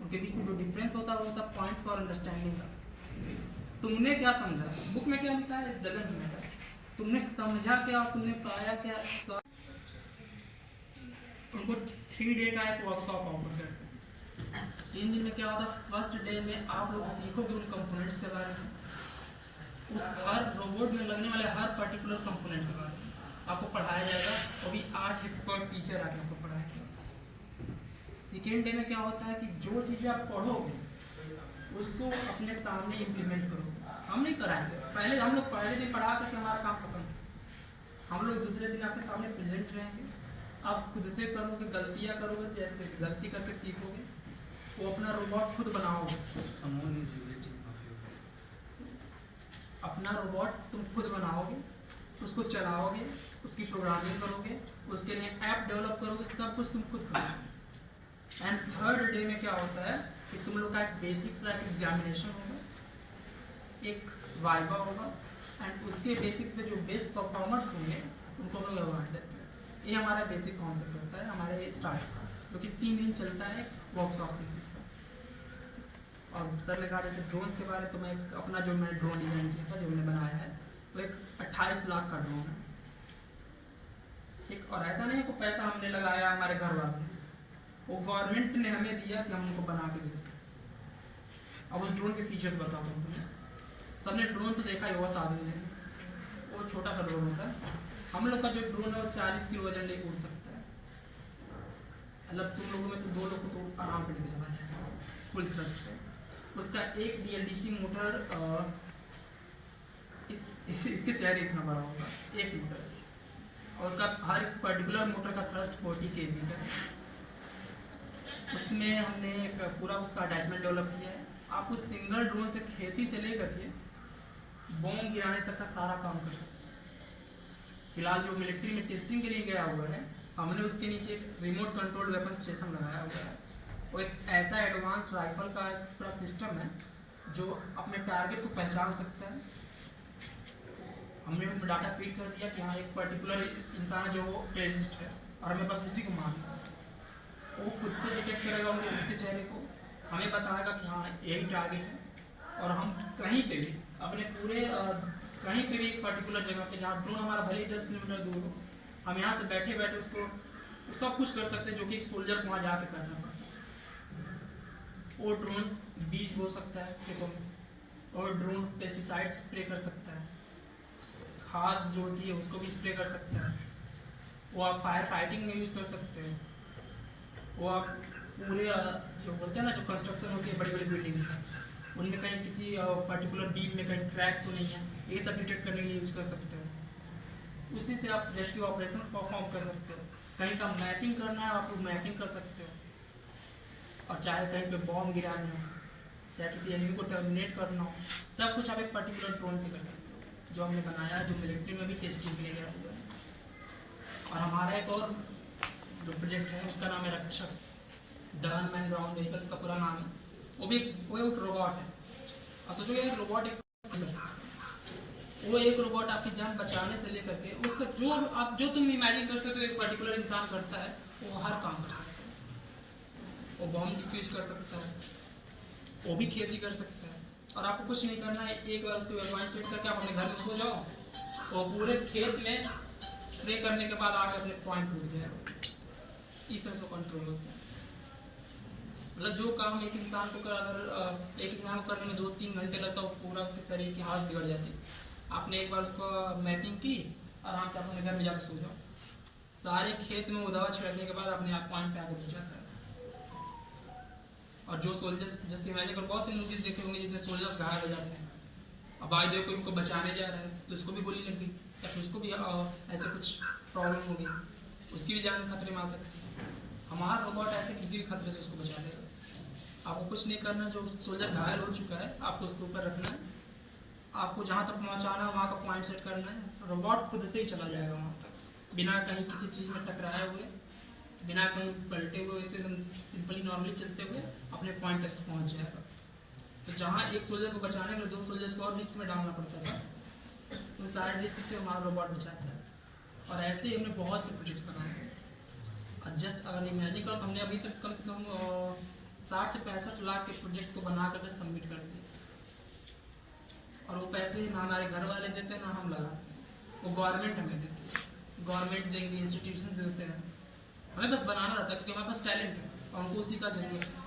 उनके बीच में जो डिफरेंस होता है वो होता है पॉइंट्स फॉर अंडरस्टैंडिंग का। तुमने क्या समझा, बुक में क्या लिखा है डजंट मैटर, तुमने समझा क्या और तुमने पाया क्या। उनको 3 डे का एक वर्कशॉप ऑफर करते हैं। 3 दिन में क्या होता है, फर्स्ट डे में आप लोग सीखोगे उन कंपोनेंट्स के बारे में, उस हर रोबोट में लगने वाले हर पर्टिकुलर कंपोनेंट के बारे में आपको पढ़ाया जाएगा, वो भी 8 एक्सपर्ट टीचर आके आपको पढ़ाएंगे। सेकेंड डे में क्या होता है कि जो चीज़ें आप पढ़ोगे उसको अपने सामने इम्प्लीमेंट करोगे। हम नहीं कराएंगे, हम लोग पहले दिन पढ़ा करके हमारा काम खत्म। हम लोग दूसरे दिन आपके सामने प्रेजेंट रहेंगे, आप खुद से करोगे, गलतियां करोगे, जैसे गलती करके सीखोगे, वो अपना रोबोट खुद बनाओगे। अपना रोबोट तुम खुद बनाओगे, उसको चलाओगे, उसकी प्रोग्रामिंग करोगे, उसके लिए ऐप डेवलप करोगे, सब कुछ तुम खुद करोगे। एंड थर्ड डे में क्या होता है कि तुम लोग का एक बेसिक सा एग्जामिनेशन होगा, एक वाइवा होगा, एंड उसके बेसिक्स पे जो बेस्ट परफॉर्मर्स होंगे उनको हम लोग अवार्ड देते हैं। ये हमारा बेसिक कॉन्सेप्ट होता है हमारे स्टार्ट का, जो कि 3 दिन चलता है वर्कशॉप से। और सर ने कहा जैसे ड्रोन्स के बारे में, तो मैं अपना जो मैंने ड्रोन डिजाइन किया था, जो मैंने बनाया है, वो एक 28 लाख का ड्रोन है। ठीक, और ऐसा नहीं है कोई पैसा हमने लगाया हमारे घर वाले, वो गवर्नमेंट ने हमें दिया कि हम उनको बना के दे सकें। अब उस ड्रोन के फीचर्स बताता हूँ तुम्हें। सबने ड्रोन तो देखा ही होगा, साधन है वो छोटा सा ड्रोन होता है। हम लोग का जो ड्रोन है वो 40 किलो वजन लेके उड़ सकता है। मतलब तुम लोगों में से 2 लोग को तो आराम से लेके चला जाएगा फुल थ्रस्ट पे। उसका एक DLDC मोटर इसके चेहरे इतना बड़ा होगा, 1 मीटर, और उसका हर एक पर्टिकुलर मोटर का थ्रस्ट 40 kg का है। उसमें हमने एक पूरा उसका अटैचमेंट डेवलप किया है। आप उस सिंगल ड्रोन से खेती से लेकर के बॉम्ब गिराने तक का सारा काम कर सकते हैं। फिलहाल जो मिलिट्री में टेस्टिंग के लिए गया हुआ है, हमने उसके नीचे एक रिमोट कंट्रोल वेपन स्टेशन लगाया हुआ है। वो एक ऐसा एडवांस राइफल का पूरा सिस्टम है जो अपने टारगेट को पहचान सकता है। हमने उसमें डाटा फीड कर दिया कि हाँ एक पर्टिकुलर इंसान जो वो टेररिस्ट है और हमें बस उसी को मारना है। वो खुद से डिटेक्ट करेगा उसके चेहरे को, हमें बताएगा कि हाँ यही टारगेट है, और हम कहीं पे भी अपने पूरे कहीं पे भी एक पर्टिकुलर जगह पे जहाँ ड्रोन हमारा भले ही 10 किलोमीटर दूर हो, हम यहाँ से बैठे बैठे उसको सब कुछ कर सकते हैं जो कि एक सोल्जर को वहाँ जाके करना पड़ता है। वो ड्रोन बीज बो सकता है खेतों में, और ड्रोन पेस्टिसाइड स्प्रे कर सकता है, खाद जो होती है उसको भी स्प्रे कर सकता है, वो आप फायर फाइटिंग में यूज़ कर सकते हैं, वो आप पूरे जो बोलते हैं ना जो कंस्ट्रक्शन होती है बड़ी बड़ी बिल्डिंग्स में, उनमें कहीं किसी पर्टिकुलर बीम में कहीं क्रैक तो नहीं है, ये सब डिटेक्ट करने के लिए यूज़ कर सकते हैं। उसी से आप रेस्क्यू ऑपरेशंस परफॉर्म कर सकते हो। कहीं का मैपिंग करना है आप मैपिंग कर सकते हो, और चाहे कहीं पे बॉम्ब गिराने हो, चाहे किसी एनिमी को टर्मिनेट करना हो, सब कुछ आप इस पर्टिकुलर ड्रोन से कर सकते हो जो हमने बनाया, जो मिलिट्री में भी टेस्टिंग के लिए गया हुआ है। और हमारा एक और जो प्रोजेक्ट है उसका नाम है रक्षक, द अनमैन्ड ग्राउंड व्हीकल्स का पूरा नाम है। वो एक रोबोट है, और सोचो यार रोबोट एक वो एक रोबोट आपकी जान बचाने से लेकर के उसका जो तुम इमेजिन कर सकते हो एक पर्टिकुलर इंसान करता है, वो हर काम कर सकता है। वो बॉम्ब डिफ्यूज कर सकता है, वो भी खेती कर सकता है, और आपको कुछ नहीं करना है। एक बार उसके पॉइंट सेट करके आप अपने घर में सो जाओ और पूरे खेत में स्प्रे करने के बाद आकर अपने पॉइंट टूट जाएगा। इस तरह से कंट्रोल होता है। मतलब जो काम एक इंसान को अगर एक इंसान को करने में 2-3 घंटे लगता है, वो पूरा उसके शरीर की हालत बिगड़ जाती है। आपने एक बार उसको मैपिंग की, आराम से अपने घर में जाकर सो जाओ, सारे खेत में वो दवा छिड़कने के बाद अपने आप पॉइंट पे आकर पहुंच जाता है। और जो सोल्जर्स, जैसे इमेजिन करो, बहुत से मूवीज देखे होंगे जिसमें सोल्जर्स घायल हो जाते हैं, अब बाय द वे कोई उनको बचाने जा रहा है तो उसको भी गोली लग गई या फिर उसको भी ऐसे कुछ प्रॉब्लम हो गई, उसकी भी जान खतरे में आ सकती है। हमारा रोबोट ऐसे किसी भी खतरे से उसको बचा देगा। आपको कुछ नहीं करना, जो सोल्जर घायल हो चुका है आपको उसके ऊपर रखना है, आपको जहाँ तक पहुँचाना है वहाँ का पॉइंट सेट करना है, रोबोट खुद से ही चला जाएगा वहाँ तक, बिना कहीं किसी चीज़ में टकराए हुए, बिना कहीं पलटे हुए, इससे एकदम सिंपली नॉर्मली चलते हुए अपने पॉइंट तक पहुँच जाएगा। तो जहाँ एक सोल्जर को बचाने में 2 सोल्जर्स को और रिस्क में डालना पड़ता था, तो सारे रिस्क से हमारा रोबोट बचाता है। और ऐसे ही हमने बहुत से प्रोजेक्ट्स बनाए हैं। और जस्ट अगर इमेजिन करो तो हमने अभी तक कम से कम 60 से 65 लाख के प्रोजेक्ट्स को बना करके सबमिट कर दिए, और वो पैसे ना हमारे घर वाले देते हैं ना हम लगाते हैं, वो गवर्नमेंट हमें देती है, गवर्नमेंट देंगे, इंस्टीट्यूशन देते हैं, हमें बस बनाना रहता है क्योंकि हमारे पास टैलेंट है और हमको उसी का जरूरत है।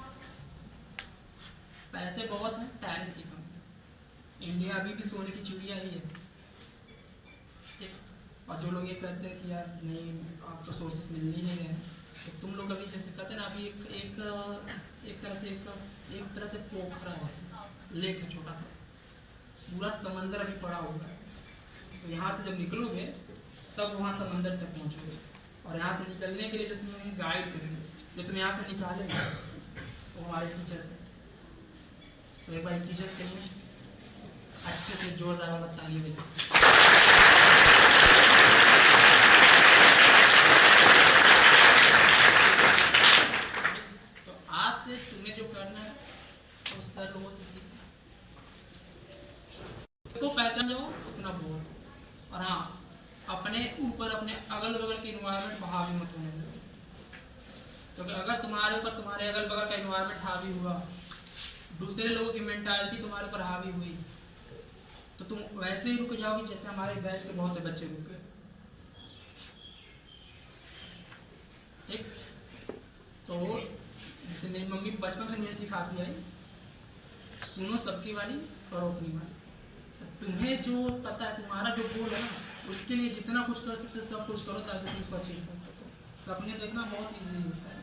पैसे बहुत हैं, टैलेंट की कमी। इंडिया अभी भी सोने की चिड़िया ही है। और जो लोग ये कहते हैं कि यार नहीं आपको सोर्सेस मिल ही नहीं रहे हैं, तो तुम लोग अभी जैसे कहते हैं ना, अभी एक तरह से पोखरा है, लेक है छोटा सा, पूरा समंदर अभी पड़ा हुआ है। तो यहाँ से जब निकलोगे तब वहाँ समंदर तक पहुँचोगे, और यहाँ से निकलने के लिए जो तुम्हें गाइड करेंगे, जो तुम्हें यहाँ से निकालेंगे, वो हमारे टीचर्स हैं। तो एक बार टीचर्स के लिए अच्छे से जोरदार वाला ताली बजाओ। तो आज से तुम्हें जो करना है वो सर लोगों से सीखना, को पहचान जाओ उतना बहुत। और हाँ, अपने ऊपर अपने अगल बगल के इन्वायरमेंट पर हावी मत होने दो, क्योंकि अगर तुम्हारे ऊपर तुम्हारे अगल बगल का इन्वायरमेंट हावी हुआ, दूसरे लोगों की मेंटालिटी तुम्हारे ऊपर हावी हुई, तो तुम वैसे ही रुक जाओगे जैसे हमारे बैच के बहुत से बच्चे रुक गए। ठीक, तो जैसे मेरी मम्मी बचपन से मुझे सिखाती आई, सुनो सबकी वाली, करो अपनी वाली। तुम्हें जो पता है, तुम्हारा जो गोल है ना, उसके लिए जितना कुछ कर सकते हो सब कुछ करो ताकि तुम उसको अचीव कर सको। सपने देखना बहुत ईजी होता है,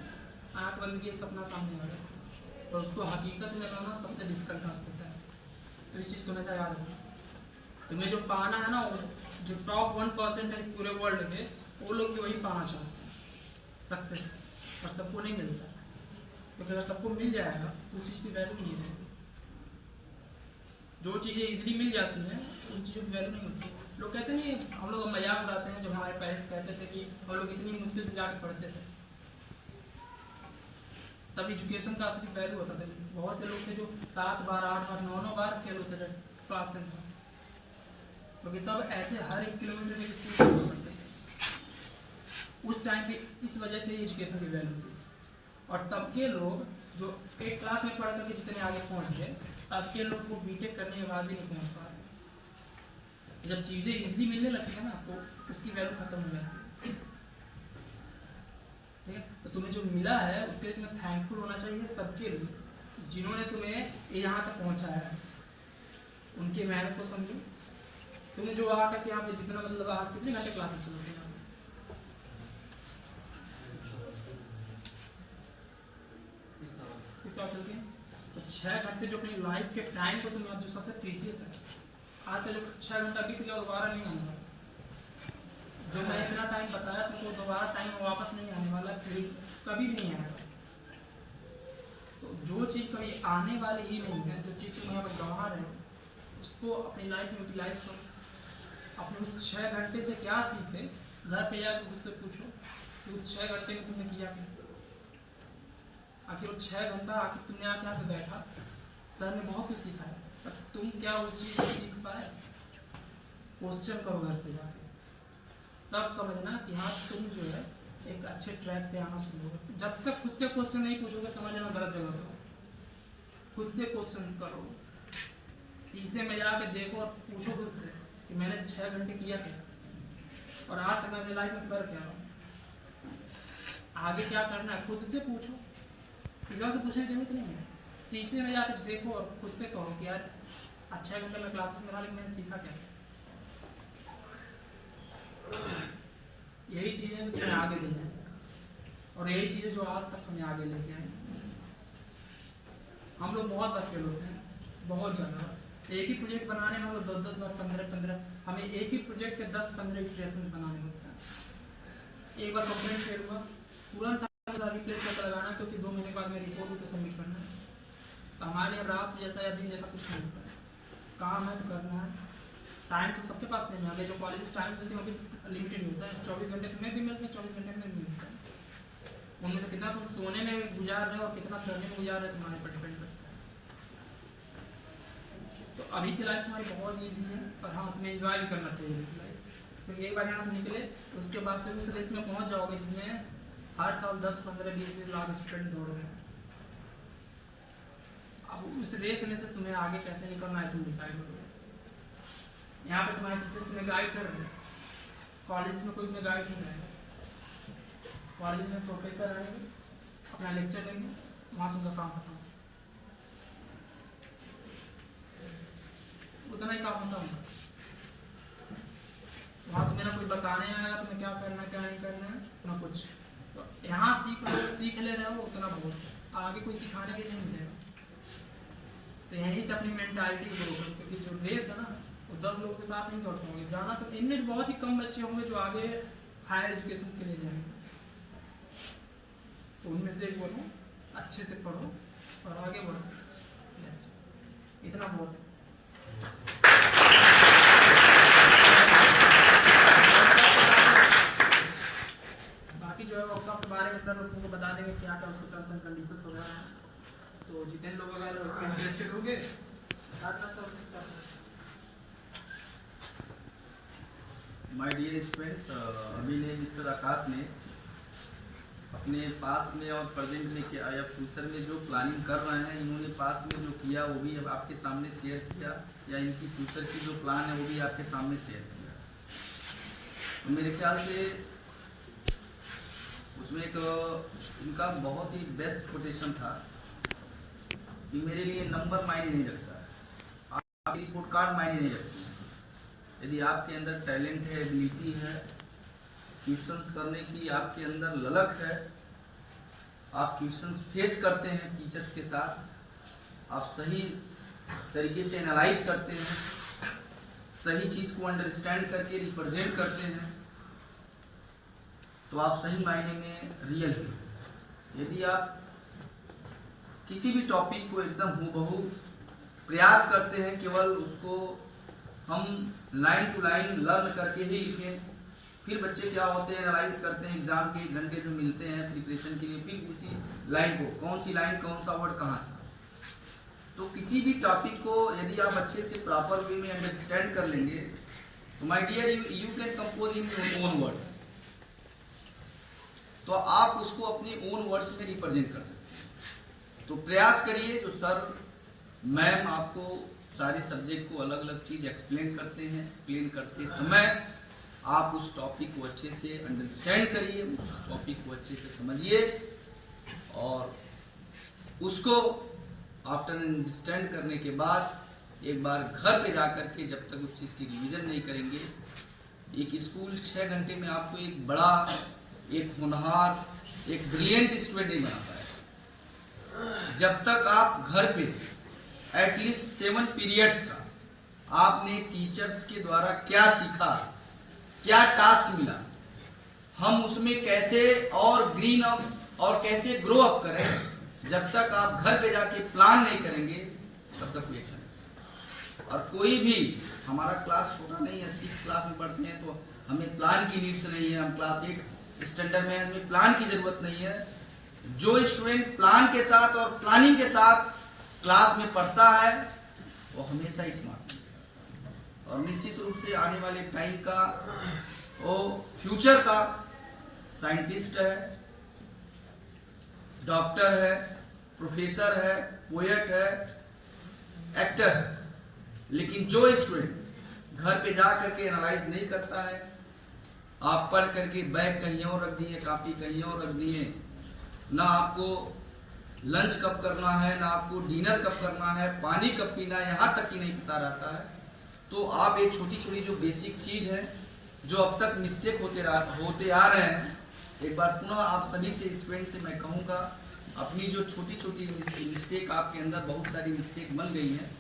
आँख बंद किए सपना सामने आ गया, और उसको हकीकत में लाना सबसे डिफिकल्ट टास्क होता है। तो इस चीज़ को हमेशा याद रखना। तुम्हें जो पाना है ना, जो टॉप 1% है इस पूरे वर्ल्ड में, वो लोग भी वही पाना चाहते हैं, सक्सेस। और सबको नहीं मिलता, क्योंकि अगर सबको मिल जाएगा तो उस चीज़ की वैल्यू नहीं रहेगी। जो चीज़ें इजीली मिल जाती हैं उन चीज़ों की वैल्यू नहीं होती। लोग कहते नहीं, हम लोग मजाक उड़ाते हैं, जब हमारे पेरेंट्स कहते थे कि हम लोग इतनी मुश्किल से जाकर पढ़ते थे, तब एजुकेशन का असली वैल्यू होता था। बहुत से लोग थे जो 7 बार 8 बार 9 बार फेल होते थे क्लास 10 में, क्योंकि तब ऐसे हर 1 किलोमीटर के स्कूल हुआ करते थे। उस टाइम पे इस वजह से एजुकेशन की वैल्यू थी। और तब के लोग जो एक क्लास में पढ़ करके जितने आगे पहुंच गए, अब के लोग को बीटेक करने के बाद भी नहीं पहुंच पा रहे। जब चीज़ें इजीली मिलने लगती है ना, तो उसकी वैल्यू खत्म हो जाती है। ठीक है, तो तुम्हें जो मिला है उसके लिए तुम्हें थैंकफुल होना चाहिए सबके लिए, जिन्होंने तुम्हें यहाँ तक पहुँचाया है, उनकी मेहनत को समझो। तुम जो आकर के यहाँ पे जितना मतलब आप कितने घंटे क्लासेस चलते हैं, 6 आवर चलती हैं, तो 6 घंटे जो अपनी लाइफ के टाइम को तुम्हें जो सबसे प्रीशियस है, आज का जो 6 घंटा बीत गया दोबारा नहीं आने वाला। जो मैं इतना टाइम बताया तुमको, दोबारा टाइम वापस नहीं आने वाला, फिर कभी भी नहीं आएगा। तो जो चीज़ कभी आने वाली ही नहीं है, जो चीज़ तुम यहाँ पर गंवा रहे हो, उसको अपनी लाइफ में यूटिलाइज करो। अपने उस 6 घंटे से क्या सीखे, घर पे जाकर उससे पूछो कि उस 6 घंटे में तुमने किया क्या। आखिर वो 6 घंटा आखिर तुमने आके यहाँ पे बैठा, सर ने बहुत कुछ सिखाया, पर तुम क्या उस चीज़ को सीख पाए। क्वेश्चन करो घर पे जाके, तब समझना कि हाँ तुम जो है एक अच्छे ट्रैक पे आना शुरू हो। जब तक खुद से क्वेश्चन नहीं पूछोगे समझ लेना गलत जगह पे हो। खुद से क्वेश्चन करो, शीशे में जाके देखो और पूछो खुद से कि मैंने 6 घंटे किया क्या और आज तक मैं अपनी लाइफ में कर क्या रहा हूँ, आगे क्या करना है खुद से पूछो, किसी और से पूछने की जरूरत नहीं है। शीशे में जाके देखो और खुद से कहो कि यार 6 घंटे में क्लासेस में रहा लेकिन मैंने सीखा क्या। यही चीजें जो तुम्हें आगे ले जाए और यही चीजें जो आज तक हमें आगे लेके आए। हम लोग बहुत बार फेल होते हैं, बहुत ज़्यादा। एक ही प्रोजेक्ट बनाने में हम लोग 10-10 बार 15-15 हमें एक ही प्रोजेक्ट के 10-15 इटरेशन बनाने होते हैं। एक बार कंप्लेंट फेल हुआ, तुरंत रिप्लेस करके लगाना, क्योंकि 2 महीने बाद में रिपोर्ट भी तो सबमिट करना है। तो हमारे यहाँ रात जैसा या दिन जैसा कुछ नहीं होता है, काम है तो करना है। टाइम तो सबके पास नहीं है, अगर जो कॉलेज टाइम देते हैं वो लिमिटेड होता है। 24 घंटे तुम्हें भी मिलते हैं, 24 घंटे में भी मिलता है। उनमें से कितना तुम सोने में गुजार रहे हो और कितना करने में गुजार रहे हो तुम्हारे पर डिपेंड करता है। तो अभी की लाइफ तुम्हारी बहुत ईजी है और हम अपने एंजॉय भी करना चाहिए इसकी लाइफ, क्योंकि एक बार यहाँ से निकले तो उसके बाद से उस रेस में पहुँच जाओगे जिसमें हर साल 10-15-20 लाख स्टूडेंट दौड़ रहे हैं। अब उस रेस में से तुम्हें आगे कैसे निकलना है तुम डिसाइड करोगे। यहाँ पे तुम्हारे टीचर्स तुम्हें गाइड कर रहे हैं, कॉलेज में कोई तुम्हें गाइड नहीं करेगा। कॉलेज में प्रोफेसर आएंगे, अपना लेक्चर देंगे, वहाँ तुमका काम खत्म, उतना ही काम होता है। वहाँ तुम्हें ना कोई बताने आएगा तुम्हें क्या करना है क्या नहीं करना है, ना कुछ। तो यहाँ सीख ले रहे हो उतना बहुत, आगे कोई सिखाने के नहीं मिलेगा। तो यहीं से अपनी मेंटालिटी ग्रो करो, क्योंकि जो रेस है ना वो 10 लोगों के साथ नहीं दौड़ पाओगे। जाना तो इनमें से बहुत ही कम बच्चे होंगे जो आगे हायर एजुकेशन के लिए जाएंगे। तो उनमें से एक बोलो, अच्छे से पढ़ो और आगे बढ़ो, इतना बहुत है। बाकी जो है वर्कशॉप के बारे में सर तुमको बता देंगे क्या क्या उसके टर्म्स एंड कंडीशंस वगैरह हैं। तो जितने लोग अगर उसमें इंटरेस्टेड होंगे माय डियर स्टूडेंट्स, अभी ने मिस्टर आकाश ने अपने पास्ट में और प्रेजेंट में क्या या फ्यूचर में जो प्लानिंग कर रहे हैं, इन्होंने पास्ट में जो किया वो भी अब आपके सामने शेयर किया, या इनकी फ्यूचर की जो प्लान है वो भी आपके सामने शेयर किया। तो मेरे ख्याल से उसमें एक इनका बहुत ही बेस्ट कोटेशन था कि मेरे लिए नंबर मायने नहीं रखता है, आपकी रिपोर्ट कार्ड मायने नहीं रखती है। यदि आपके अंदर टैलेंट है, एबिलिटी है, क्वेश्चंस करने की आपके अंदर ललक है, आप क्वेश्चंस फेस करते हैं टीचर्स के साथ, आप सही तरीके से एनालाइज करते हैं, सही चीज़ को अंडरस्टैंड करके रिप्रेजेंट करते हैं, तो आप सही मायने में रियल हैं। यदि आप किसी भी टॉपिक को एकदम हूबहू प्रयास करते हैं, केवल उसको हम लाइन टू लाइन लर्न करके ही लिखें, फिर बच्चे क्या होते हैं एनालाइज करते हैं एग्जाम के 1 घंटे जो मिलते हैं प्रिपरेशन के लिए, फिर उसी लाइन को कौन सी लाइन कौन सा वर्ड कहाँ था। तो किसी भी टॉपिक को यदि आप अच्छे से प्रॉपर वे में अंडरस्टैंड कर लेंगे तो my dear you can compose in your own words. तो आप उसको अपने ओन वर्ड्स में रिप्रेजेंट कर सकते हैं। तो प्रयास करिए, तो सर मैम आपको सारे सब्जेक्ट को अलग अलग चीज एक्सप्लेन करते हैं, एक्सप्लेन करते समय आप उस टॉपिक को अच्छे से अंडरस्टैंड करिए, उस टॉपिक को अच्छे से समझिए और उसको आफ्टर अंडरस्टैंड करने के बाद एक बार घर पे जाकर के जब तक उस चीज़ की रिवीजन नहीं करेंगे, एक स्कूल 6 घंटे में आपको एक बड़ा, एक होनहार, एक ब्रिलियंट स्टूडेंट नहीं बना पाएगा। जब तक आप घर पे एटलीस्ट 7 पीरियड्स का आपने टीचर्स के द्वारा क्या सीखा, क्या टास्क मिला, हम उसमें कैसे और ग्रीन अप और कैसे ग्रो अप करें, जब तक आप घर पे जाके प्लान नहीं करेंगे तब तक कोई एक्शन नहीं। और कोई भी हमारा क्लास छोटा नहीं है, 6 क्लास में पढ़ते हैं तो हमें प्लान की नीड्स नहीं है, हम क्लास 8 स्टैंडर्ड में हमें प्लान की जरूरत नहीं है। जो स्टूडेंट प्लान के साथ और प्लानिंग के साथ क्लास में पढ़ता है वो हमेशा स्मार्ट है। और निश्चित रूप से आने वाले टाइम का वो फ्यूचर का साइंटिस्ट है, डॉक्टर है, प्रोफेसर है, पोएट है, एक्टर है। लेकिन जो स्टूडेंट घर पे जा करके एनालाइज नहीं करता है, आप पढ़ करके बैग कहीं और रख दिए, कॉपी कहीं और रख दिए, ना आपको लंच कब करना है, ना आपको डिनर कब करना है, पानी कब पीना है, यहाँ तक कि नहीं पता रहता है, तो आप ये छोटी छोटी जो बेसिक चीज है जो अब तक मिस्टेक होते आ रहे हैं, एक बार पुनः आप सभी से स्टूडेंट से मैं कहूँगा, अपनी जो छोटी छोटी मिस्टेक आपके अंदर बहुत सारी मिस्टेक बन गई है,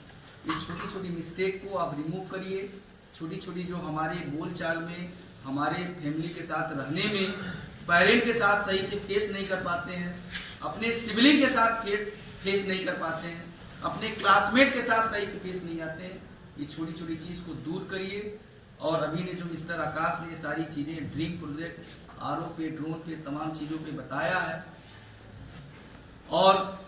इस छोटी छोटी मिस्टेक को आप रिमूव करिए। छोटी छोटी जो हमारे बोलचाल में, हमारे फैमिली के साथ रहने में, पेरेंट के साथ सही से फेस नहीं कर पाते हैं, अपने सिबलिंग के साथ फेस नहीं कर पाते हैं, अपने क्लासमेट के साथ सही से फेस नहीं आते हैं, ये छोटी छोटी चीज़ को दूर करिए। और अभी ने जो मिस्टर आकाश ने ये सारी चीज़ें ड्रीम प्रोजेक्ट, आरओ पे, ड्रोन पे, तमाम चीज़ों पे बताया है, और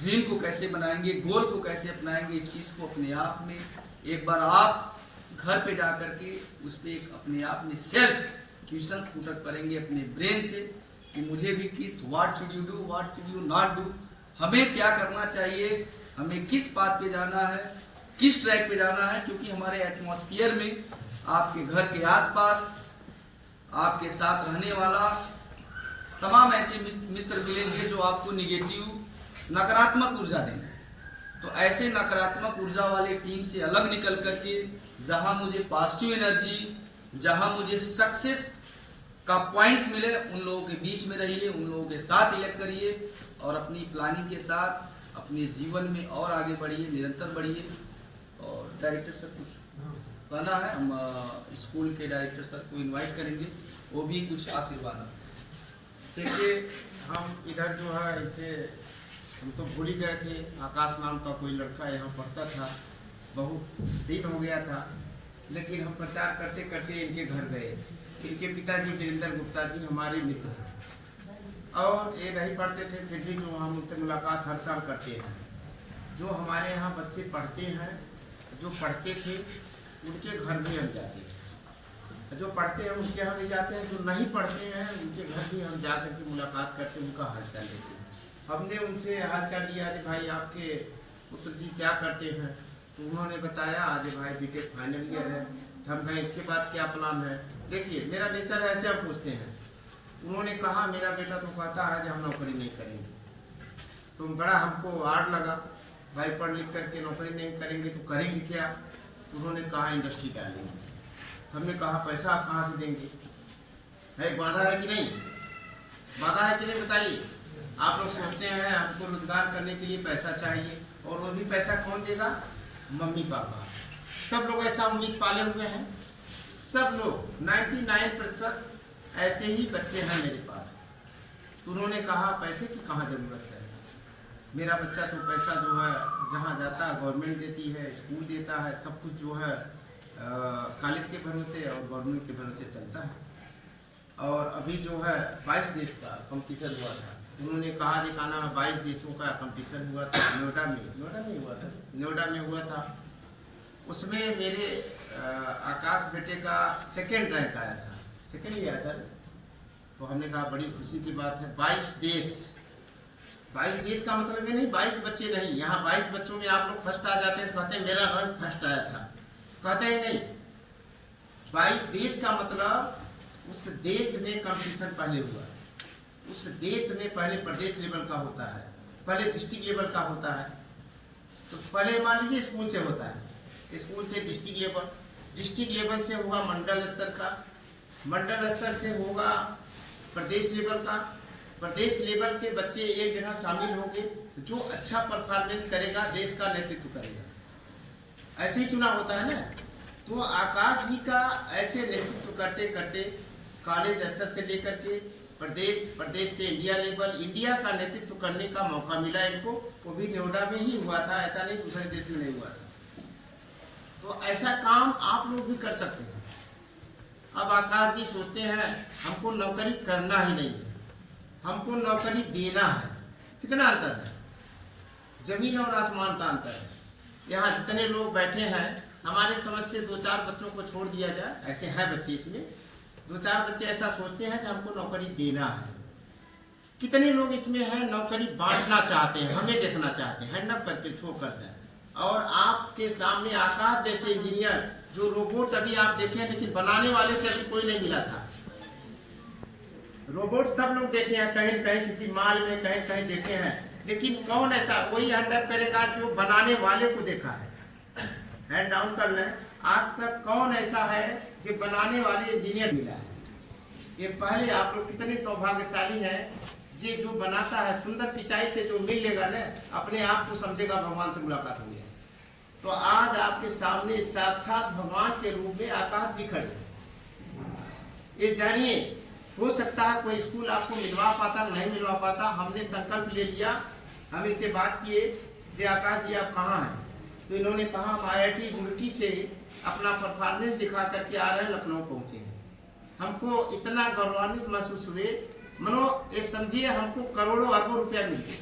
ड्रीम को कैसे बनाएंगे, गोल को कैसे अपनाएंगे, इस चीज़ को अपने आप में एक बार आप घर पे जा करके उस पर एक अपने आप में सेल्फ क्वेश्चंस पुटअप करेंगे अपने ब्रेन से कि मुझे भी किस what should you do, what should you not do, हमें क्या करना चाहिए, हमें किस बात पे जाना है, किस ट्रैक पे जाना है। क्योंकि हमारे एटमॉस्फेयर में आपके घर के आसपास आपके साथ रहने वाला तमाम ऐसे मित्र मिलेंगे जो आपको निगेटिव, नकारात्मक ऊर्जा देंगे। तो ऐसे नकारात्मक ऊर्जा वाले टीम से अलग निकल करके जहां मुझे पॉजिटिव एनर्जी, जहां मुझे सक्सेस का पॉइंट्स मिले, उन लोगों के बीच में रहिए, उन लोगों के साथ इलेक्ट करिए और अपनी प्लानिंग के साथ अपने जीवन में और आगे बढ़िए, निरंतर बढ़िए। और डायरेक्टर सर कुछ कहना है, हम स्कूल के डायरेक्टर सर को इनवाइट करेंगे, वो भी कुछ आशीर्वाद। देखिए, हम इधर जो है इसे हम तो भूल ही गए थे। आकाश नाम का कोई लड़का यहाँ पढ़ता था, बहुत दिन हो गया था, लेकिन हम प्रचार करते करते इनके घर गए। इनके पिताजी वीरेंद्र गुप्ता जी हमारे मित्र हैं और ये नहीं पढ़ते थे, फिर भी जो हम उनसे मुलाकात हर साल करते हैं। जो हमारे यहाँ बच्चे पढ़ते हैं, जो पढ़ते थे उनके घर भी हम जाते हैं, जो पढ़ते हैं उनके यहाँ भी जाते हैं, जो नहीं पढ़ते हैं उनके घर भी हम जा करके मुलाकात करके उनका हालचाल लेते हैं। हमने उनसे हालचाल लिया, अरे भाई आपके पुत्र जी क्या करते हैं, तो उन्होंने बताया आज भाई बीटेक फाइनल ईयर है। हम कहें इसके बाद क्या प्लान है। देखिए मेरा नेचर है, ऐसे हम पूछते हैं। उन्होंने कहा मेरा बेटा तो कहता है कि हम नौकरी नहीं करेंगे। तो बड़ा हमको आड़ लगा, भाई पढ़ लिख करके नौकरी नहीं करेंगे तो करेंगे क्या। तो उन्होंने कहा इंडस्ट्री डालेंगे। हमने कहा पैसा कहाँ से देंगे, है बाधा है कि नहीं, बाधा है कि नहीं बताइए। आप लोग सोचते हैं हमको रोजगार करने के लिए पैसा चाहिए, और वो भी पैसा कौन देगा, मम्मी पापा। सब लोग ऐसा उम्मीद पाले हुए हैं, सब लोग 99% ऐसे ही बच्चे हैं मेरे पास। तो उन्होंने कहा पैसे की कहाँ जरूरत है, मेरा बच्चा तो पैसा जो है जहाँ जाता है गवर्नमेंट देती है, स्कूल देता है, सब कुछ जो है कॉलेज के भरोसे और गवर्नमेंट के भरोसे चलता है। और अभी जो है 22 देश का कंपटीशन हुआ था। उन्होंने कहा दिखाना में 22 देशों का कंपटीशन हुआ था, नोएडा में हुआ था। उसमें मेरे आकाश बेटे का सेकेंड रैंक आया था, सेकेंड ही आया था। तो हमने कहा बड़ी खुशी की बात है। 22 देश का मतलब ये नहीं 22 बच्चे नहीं, यहाँ 22 बच्चों में आप लोग फर्स्ट आ जाते हैं तो कहते हैं मेरा रैंक फर्स्ट आया था, कहते हैं नहीं। 22 देश का मतलब उस देश में कंपटीशन पहले हुआ, उस देश में पहले प्रदेश लेवल का होता है, पहले डिस्ट्रिक्ट लेवल का होता है। तो पहले मान लीजिए स्कूल से होता है, स्कूल से डिस्ट्रिक्ट लेवल, डिस्ट्रिक्ट लेवल से होगा मंडल स्तर का, मंडल स्तर से होगा प्रदेश लेवल का, प्रदेश लेवल के बच्चे एक जगह शामिल होंगे, जो अच्छा परफॉर्मेंस करेगा देश का नेतृत्व करेगा। ऐसे ही चुनाव होता है ना। तो आकाश जी का ऐसे नेतृत्व करते करते कॉलेज स्तर से लेकर के प्रदेश से इंडिया लेवल, इंडिया का नेतृत्व करने का मौका मिला इनको। वो भी नोएडा में ही हुआ था, ऐसा नहीं दूसरे देश में नहीं हुआ था। तो ऐसा काम आप लोग भी कर सकते हैं। अब आकाश जी सोचते हैं हमको नौकरी करना ही नहीं है, हमको नौकरी देना है। कितना अंतर है, जमीन और आसमान का अंतर है। यहाँ जितने लोग बैठे हैं हमारे समझ से 2-4 बच्चों को छोड़ दिया जाए, ऐसे हैं बच्चे इसमें, 2-4 बच्चे ऐसा सोचते हैं कि हमको नौकरी देना है। कितने लोग इसमें हैं नौकरी बांटना चाहते हैं, हमें देखना चाहते हैं, हैंड अप करके शो करते हैं। और आपके सामने आकाश जैसे इंजीनियर, जो रोबोट अभी आप देखे, लेकिन बनाने वाले से अभी कोई नहीं मिला था। रोबोट सब लोग देखे हैं, कहीं कहीं किसी माल में, कहीं कहीं देखे हैं, लेकिन कौन ऐसा कोई हैंड अप करेगा जो बनाने वाले को देखा है? हैंड डाउन कर लें। आज तक कौन ऐसा है जो बनाने वाले इंजीनियर मिला है? ये पहले आप लोग कितने सौभाग्यशाली हैं, ये जो बनाता है सुंदर पिचाई से जो मिल लेगा ना, अपने आप को समझेगा भगवान से मुलाकात हुई है। तो आज आपके सामने साक्षात भगवान के रूप में आकाश जी खड़े। ये जानिए, हो सकता है कोई स्कूल आपको मिलवा पाता, नहीं मिलवा पाता। हमने संकल्प ले लिया, हम इनसे बात किए, जे आकाश जी आप कहाँ हैं? तो इन्होंने कहा हम IIT रुड़की से अपना परफॉर्मेंस दिखा करके आ रहे हैं, लखनऊ पहुंचे हैं। हमको इतना गौरवान्वित महसूस हुए, मनो ये समझिए हमको करोड़ों अरबों रुपया मिल गए।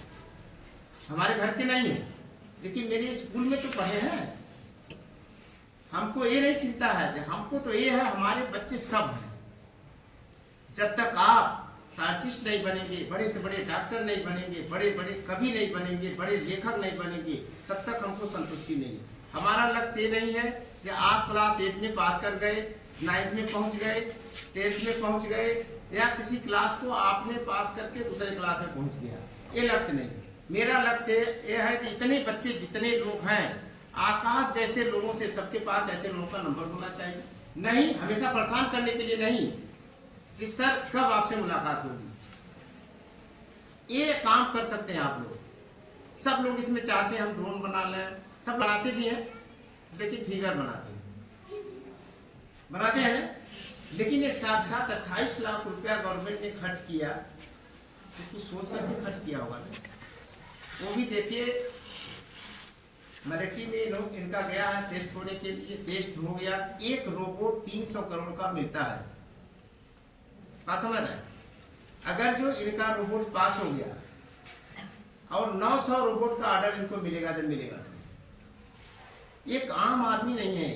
हमारे घर के नहीं है, लेकिन मेरे स्कूल में तो पढ़े हैं। हमको ये नहीं चिंता है, हमको तो ये है हमारे बच्चे सब हैं। जब तक आप साइंटिस्ट नहीं बनेंगे, बड़े से बड़े डॉक्टर नहीं बनेंगे, बड़े बड़े कवि नहीं बनेंगे, बड़े लेखक नहीं बनेंगे, तब तक हमको संतुष्टि नहीं है। हमारा लक्ष्य ये नहीं है कि आप क्लास 8 में पास कर गए, 9th में पहुंच गए, 10th में पहुंच गए, या किसी क्लास को आपने पास करके दूसरे क्लास में पहुंच गया, ये लक्ष्य नहीं है। मेरा लक्ष्य ये है कि इतने बच्चे जितने लोग हैं, आकाश जैसे लोगों से सबके पास ऐसे लोगों का नंबर होना चाहिए। नहीं हमेशा परेशान करने के लिए नहीं, कि सर कब आपसे मुलाकात होगी। ये काम कर सकते हैं आप लोग। सब लोग इसमें चाहते हैं हम ड्रोन बना लें, सब बनाते भी हैं, लेकिन फिगर बनाते हैं ना? लेकिन ये साक्षात 28 लाख रुपया गवर्नमेंट ने खर्च किया, तो कुछ सोच करके खर्च किया होगा ना। वो भी देखिए, मराठी में लोग इनका गया है टेस्ट होने के लिए, टेस्ट हो गया। एक रोबोट 300 करोड़ का मिलता है, बात समझ रहे हैं? अगर जो इनका रोबोट पास हो गया और 900 रोबोट का ऑर्डर इनको मिलेगा, जब मिलेगा एक आम आदमी नहीं है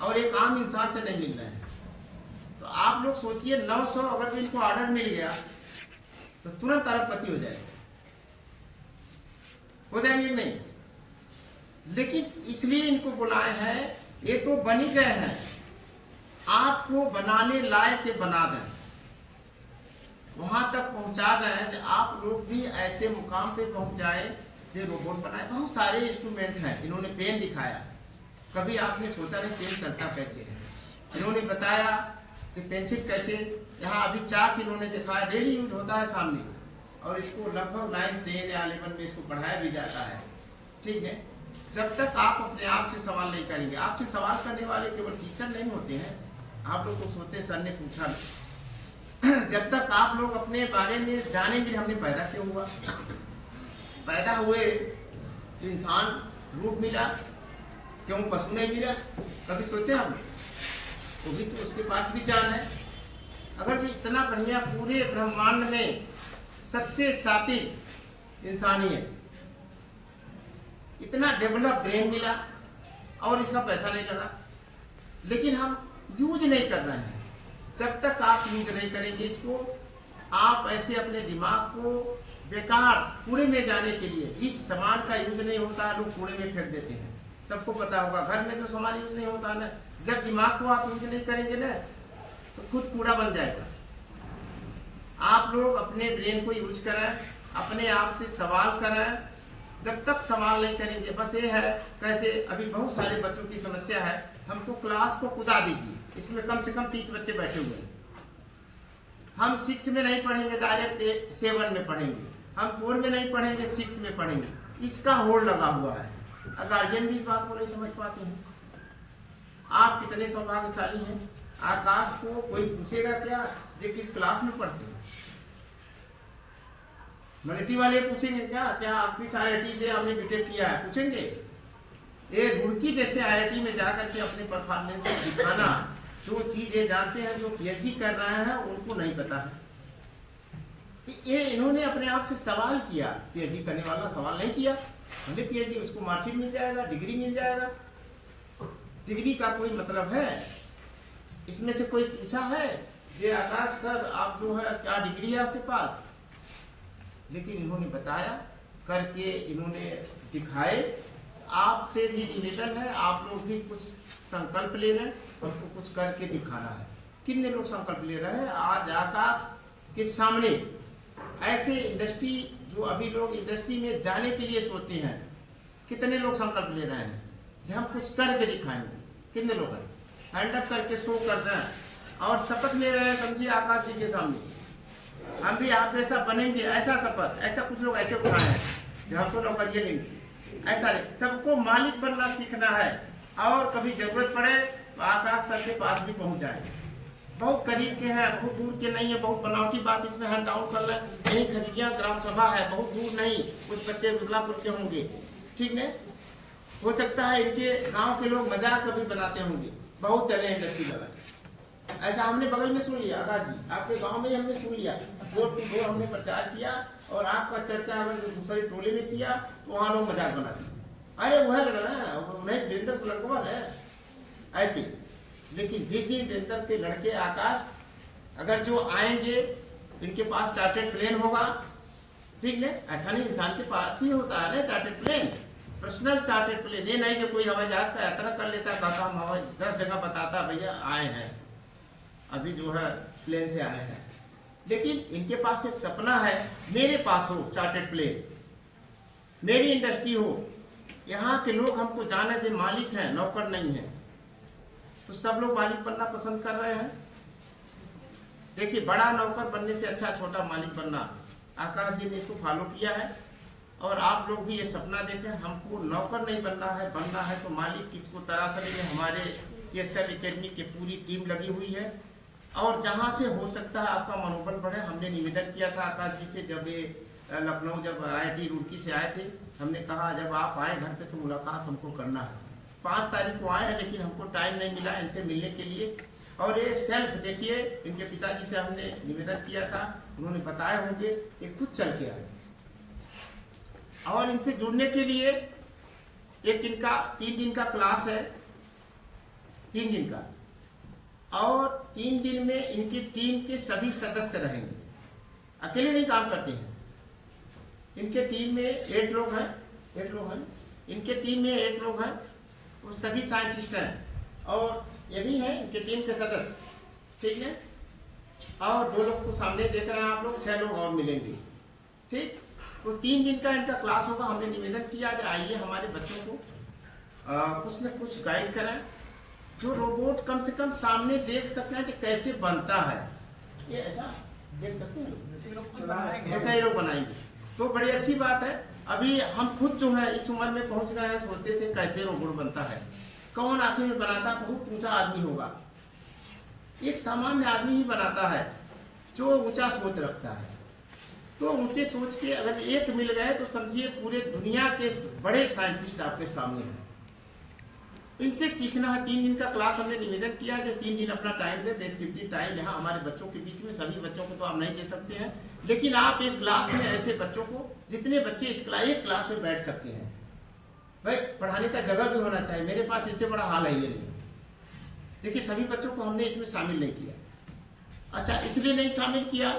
और एक आम इंसान से नहीं मिल रहा है। तो आप लोग सोचिए 900 अगर भी इनको ऑर्डर मिल गया तो तुरंत अरबपति हो जाएगा, हो जाएंगे नहीं? लेकिन इसलिए इनको बुलाए हैं, ये तो बन ही गए हैं, आपको बनाने लायक के बना दें, वहां तक पहुंचा दें कि आप लोग भी ऐसे मुकाम पे पहुंच जाए जो रोबोट बनाए। बहुत सारे इंस्ट्रूमेंट हैं, इन्होंने पेन दिखाया, कभी आपने सोचा नहीं पेन चलता कैसे है। इन्होंने बताया कि पेंसिल कैसे, यहाँ अभी चाक इन्होंने दिखाया, डेली यूज होता है सामने, और इसको लगभग 9, 10 या 11 में इसको पढ़ाया भी जाता है। ठीक है, जब तक आप अपने आप से सवाल नहीं करेंगे, आपसे सवाल करने वाले केवल टीचर नहीं होते हैं। आप लोग को सोचते सर ने पूछा, जब तक आप लोग अपने बारे में जानेंगे हमने पैदा क्यों हुआ, पैदा हुए तो इंसान रूप मिला, क्यों पशु नहीं मिला, कभी सोचते हम? वो भी तो उसके पास भी जान है। अगर जो इतना बढ़िया पूरे ब्रह्मांड में सबसे सात्विक इंसान ही है, इतना डेवलप ब्रेन मिला और इसका पैसा नहीं लगा, लेकिन हम यूज नहीं कर रहे हैं। जब तक आप यूज नहीं करेंगे इसको, आप ऐसे अपने दिमाग को बेकार कूड़े में जाने के लिए, जिस सामान का यूज नहीं होता है लोग कूड़े में फेंक देते हैं। सबको पता होगा घर में जो सामान यूज नहीं होता है ना, जब दिमाग को आप यूज नहीं करेंगे ना तो खुद कूड़ा बन जाएगा। आप लोग अपने ब्रेन को यूज करें, अपने आप से सवाल करें। जब तक सवाल नहीं करेंगे, बस ये है कैसे, अभी बहुत सारे बच्चों की समस्या है, हमको क्लास को कुदा दीजिए, इसमें कम से कम 30 बच्चे बैठे हुए हैं। हम 6 में नहीं पढ़ेंगे, डायरेक्ट 7 में पढ़ेंगे, हम 4 में नहीं पढ़ेंगे, 6 में पढ़ेंगे, इसका होड़ लगा हुआ है। गार्जियन भी इस बात को नहीं समझ पाते हैं। आप कितने सौभाग्यशाली हैं। आकाश को कोई पूछेगा क्या ये किस क्लास में पढ़ते हैं? मराठी वाले पूछेंगे क्या आप किस IIT से हमने बीटेक किया है, पूछेंगे? ये रुड़की जैसे IIT में जाकर के अपने परफॉर्मेंस को दिखाना, जो चीज ये जानते हैं, जो PhD कर रहे हैं उनको नहीं पता है। ये इन्होंने अपने आप से सवाल किया, PhD करने वाला सवाल नहीं किया, हमने PhD, उसको मार्कशीट मिल जाएगा, डिग्री मिल जाएगा, डिग्री का कोई मतलब है? इसमें से कोई पूछा है ये आकाश सर आप जो है क्या डिग्री है आपके पास? लेकिन इन्होंने बताया, करके इन्होंने दिखाए। आपसे भी निवेदन है, आप लोग भी कुछ संकल्प ले लें, हमको कुछ करके दिखाना है। कितने लोग संकल्प ले रहे हैं? आज आकाश के सामने ऐसे इंडस्ट्री जो अभी लोग इंडस्ट्री में जाने के लिए सोचते हैं, कितने लोग संकल्प ले रहे हैं कि हम कुछ करके दिखाएंगे? कितने लोग हैं? हैंड अप करके शो कर दें और शपथ ले रहे हैं, समझिए आकाश जी के सामने हम भी आप जैसा बनेंगे, ऐसा शपथ। ऐसा कुछ लोग ऐसे उठाए हैं कि हमको नौकरियां लेंगे, ऐसा नहीं। सबको मालिक बनना सीखना है और कभी जरूरत पड़े तो आकाश सर के पास भी पहुंच जाए। बहुत करीब के हैं, बहुत दूर के नहीं है। बहुत बनावटी बात इसमें हैंड डाउन कर लें, यही खजूरिया ग्राम सभा है, बहुत दूर नहीं। कुछ बच्चे रुद्लापुर के होंगे, ठीक नहीं? हो सकता है इनके गांव के लोग मजाक कभी बनाते होंगे, बहुत चले इंडस्ट्री वाला। ऐसा हमने बगल में सुन लिया आकाश जी, आपके गांव में ही हमने सुन लिया, डोर टू डोर हमने प्रचार किया और आपका चर्चा अगर दूसरे टोले में किया तो वहाँ लोग मजाक बनाते, अरे वह नहीं वीरेंद्र लड़कवा है ऐसे। लेकिन जिस दिन वीरेंद्र के लड़के आकाश अगर जो आएंगे, इनके पास चार्टर्ड प्लेन होगा, ठीक है? ऐसा नहीं इंसान के पास ही होता है ना chartered plane, personal chartered plane. ये नहीं कि कोई हवाई जहाज का यात्रा कर लेता, कहता हम हवाई 10 जगह बताता भैया आए हैं, अभी जो है प्लेन से आए हैं। लेकिन इनके पास एक सपना है, मेरे पास हो चार्टर्ड प्लेन, मेरी इंडस्ट्री हो, यहाँ के लोग हमको जाने जो मालिक हैं, नौकर नहीं है। तो सब लोग मालिक बनना पसंद कर रहे हैं। देखिए, बड़ा नौकर बनने से अच्छा छोटा मालिक बनना, आकाश जी ने इसको फॉलो किया है। और आप लोग भी ये सपना देखें, हमको नौकर नहीं बनना है, बनना है तो मालिक किसको तराश लेंगे। हमारे CSL एकेडमी की पूरी टीम लगी हुई है और जहाँ से हो सकता है आपका मनोबल बढ़े। हमने निवेदन किया था आकाश जी से, जब ये लखनऊ जब IIT रुड़की से आए थे, हमने कहा जब आप आए घर पे तो मुलाकात हमको करना है। 5 तारीख को आए हैं, लेकिन हमको टाइम नहीं मिला इनसे मिलने के लिए। और ये सेल्फ देखिए, इनके पिताजी से हमने निवेदन किया था, उन्होंने बताए होंगे कि खुद चल के आए। और इनसे जुड़ने के लिए एक इनका 3 दिन का क्लास है, 3 दिन का, और 3 दिन में इनकी टीम के सभी सदस्य रहेंगे, अकेले नहीं काम करते हैं। इनके टीम में 8 लोग हैं, 8 लोग हैं इनके टीम में, 8 लोग हैं, वो सभी साइंटिस्ट हैं और ये भी हैं इनके टीम के सदस्य, ठीक है? और 2 लोग को सामने देख रहे हैं आप लोग, 6 लोग और मिलेंगे, ठीक? तो 3 दिन का इनका क्लास होगा। हमने निवेदन किया कि आइए हमारे बच्चों को कुछ न कुछ गाइड करें, जो रोबोट कम से कम सामने देख सकते हैं कि कैसे बनता है। ये ऐसा देख सकते हैं, ऐसा ये लोग बनाएंगे तो बड़ी अच्छी बात है। अभी हम खुद जो है इस उम्र में पहुंच गए हैं, सोचते थे कैसे रोबोट बनता है, कौन आखिर में बनाता, बहुत ऊंचा आदमी होगा। एक सामान्य आदमी ही बनाता है जो ऊंचा सोच रखता है। तो ऊंचे सोच के अगर एक मिल गए तो समझिए पूरे दुनिया के बड़े साइंटिस्ट आपके सामने हैं। इनसे सीखना है। 3 दिन का क्लास हमने निवेदन किया है, 3 दिन अपना टाइम दे, बेस्क्रिप्टिव टाइम यहाँ हमारे बच्चों के बीच में। सभी बच्चों को तो आप नहीं दे सकते हैं, लेकिन आप एक क्लास में ऐसे बच्चों को, जितने बच्चे इस एक क्लास में बैठ सकते हैं, भाई पढ़ाने का जगह भी होना चाहिए। मेरे पास इससे बड़ा हाल है ये नहीं। देखिए, सभी बच्चों को हमने इसमें शामिल नहीं किया। अच्छा, इसलिए नहीं शामिल किया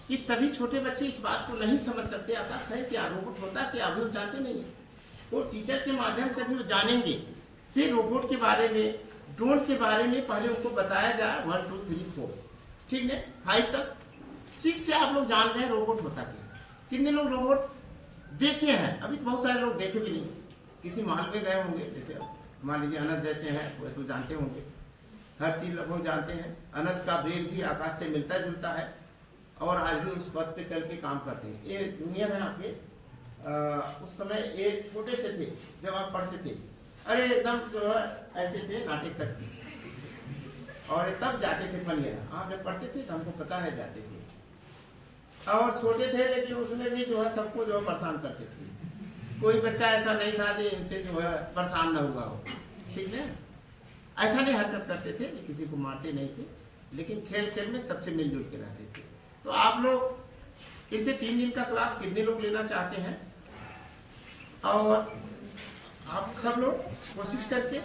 कि सभी छोटे बच्चे इस बात को नहीं समझ सकते, आकाश है क्या, रोबोट होता है क्या, अभी वो जानते नहीं है। वो टीचर के माध्यम से भी वो जानेंगे से रोबोट के बारे में, ड्रोन के बारे में पहले उनको बताया जाए 1 2 3 4, ठीक है, 5 तक। 6 से आप लोग जान गए रोबोट होता क्या। कितने लोग रोबोट देखे हैं? अभी तो बहुत सारे लोग देखे भी नहीं, किसी महल में गए होंगे, जैसे मान लीजिए अनस जैसे हैं, वो तो जानते होंगे, हर चीज लोग जानते हैं। अनस का ब्रेन भी आकाश से मिलता जुलता है और आज भी उस पद पे चल के काम करते हैं। ये दुनिया है आपके। उस समय ये छोटे से थे जब आप पढ़ते थे, अरे एकदम जो है ऐसे थे नाटक तक की, और तब जाते थे पलियारा। आप जब पढ़ते थे तो हमको पता है जाते थे, और छोटे थे लेकिन उसमें भी जो है सबको जो है परेशान करते थे। कोई बच्चा ऐसा नहीं था जो इनसे जो है परेशान न हुआ हो, ठीक है? ऐसा नहीं हरकत करते थे, किसी को मारते नहीं थे, लेकिन खेल खेल में सबसे मिलजुल के रहते थे। तो आप लोग इनसे 3 दिन का क्लास कितने लोग लेना चाहते हैं? और आप सब लोग कोशिश करके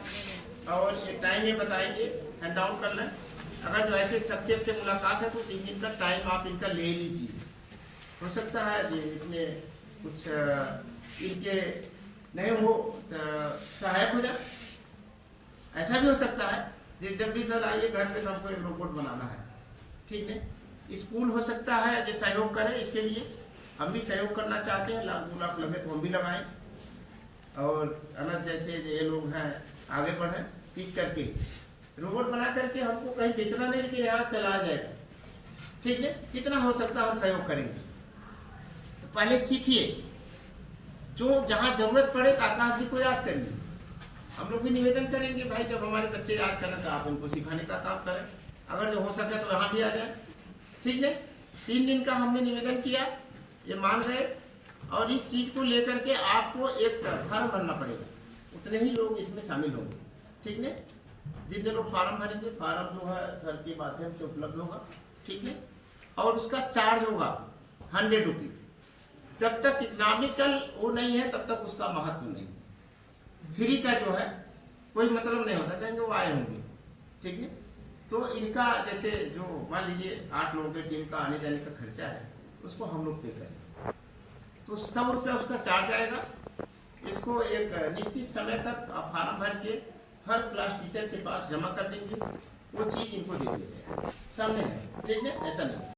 और ये टाइम ये बताएंगे, हैंड डाउन कर लें। अगर जो ऐसे शख्सियत से मुलाकात है तो 3 दिन का टाइम आप इनका ले लीजिए। हो सकता है जी इसमें कुछ इनके नहीं हो सहायक हो जाए, ऐसा भी हो सकता है। जी जब भी सर आइए घर पे तो हमको एक रोबोट बनाना है, ठीक है। स्कूल हो सकता है जो सहयोग करे, इसके लिए हम भी सहयोग करना चाहते हैं। 1-2 लाख लगे तो हम भी लगाएं, और अनस जैसे ये लोग हैं आगे बढ़े सीख करके रोबोट बना करके हमको कहीं बेचना नहीं, लेकिन यहाँ चला जाएगा, ठीक है। जितना हो सकता है हम सहयोग करेंगे। तो पहले सीखिए, जो जहाँ जरूरत पड़े आकाश जी को याद करिए। हम लोग भी निवेदन करेंगे भाई जब हमारे बच्चे याद करें तो आप उनको सिखाने का काम करें, अगर जो हो सके तो यहाँ भी आ जाए, ठीक है। 3 दिन का हमने निवेदन किया, ये मान गए, और इस चीज को लेकर के आपको एक फार्म भरना पड़ेगा, उतने ही लोग इसमें शामिल होंगे, ठीक है। जितने लोग फार्म भरेंगे, फार्म जो है सर के माध्यम से उपलब्ध होगा, ठीक है। और उसका चार्ज होगा 100 रुपये। जब तक इकोनॉमिकल वो नहीं है तब तक उसका महत्व नहीं। फ्री का जो है कोई मतलब नहीं होता, कहेंगे वो आए होंगे, ठीक है। तो इनका जैसे जो मान लीजिए 8 लोगों की टीम का आने जाने का खर्चा है, उसको हम लोग पे करें, तो 100 रुपया उसका चार्ज आएगा। इसको एक निश्चित समय तक आप फार्म भर के हर क्लास टीचर के पास जमा कर देंगे, वो चीज इनको दे देंगे, सामने है, ठीक है, ऐसा नहीं।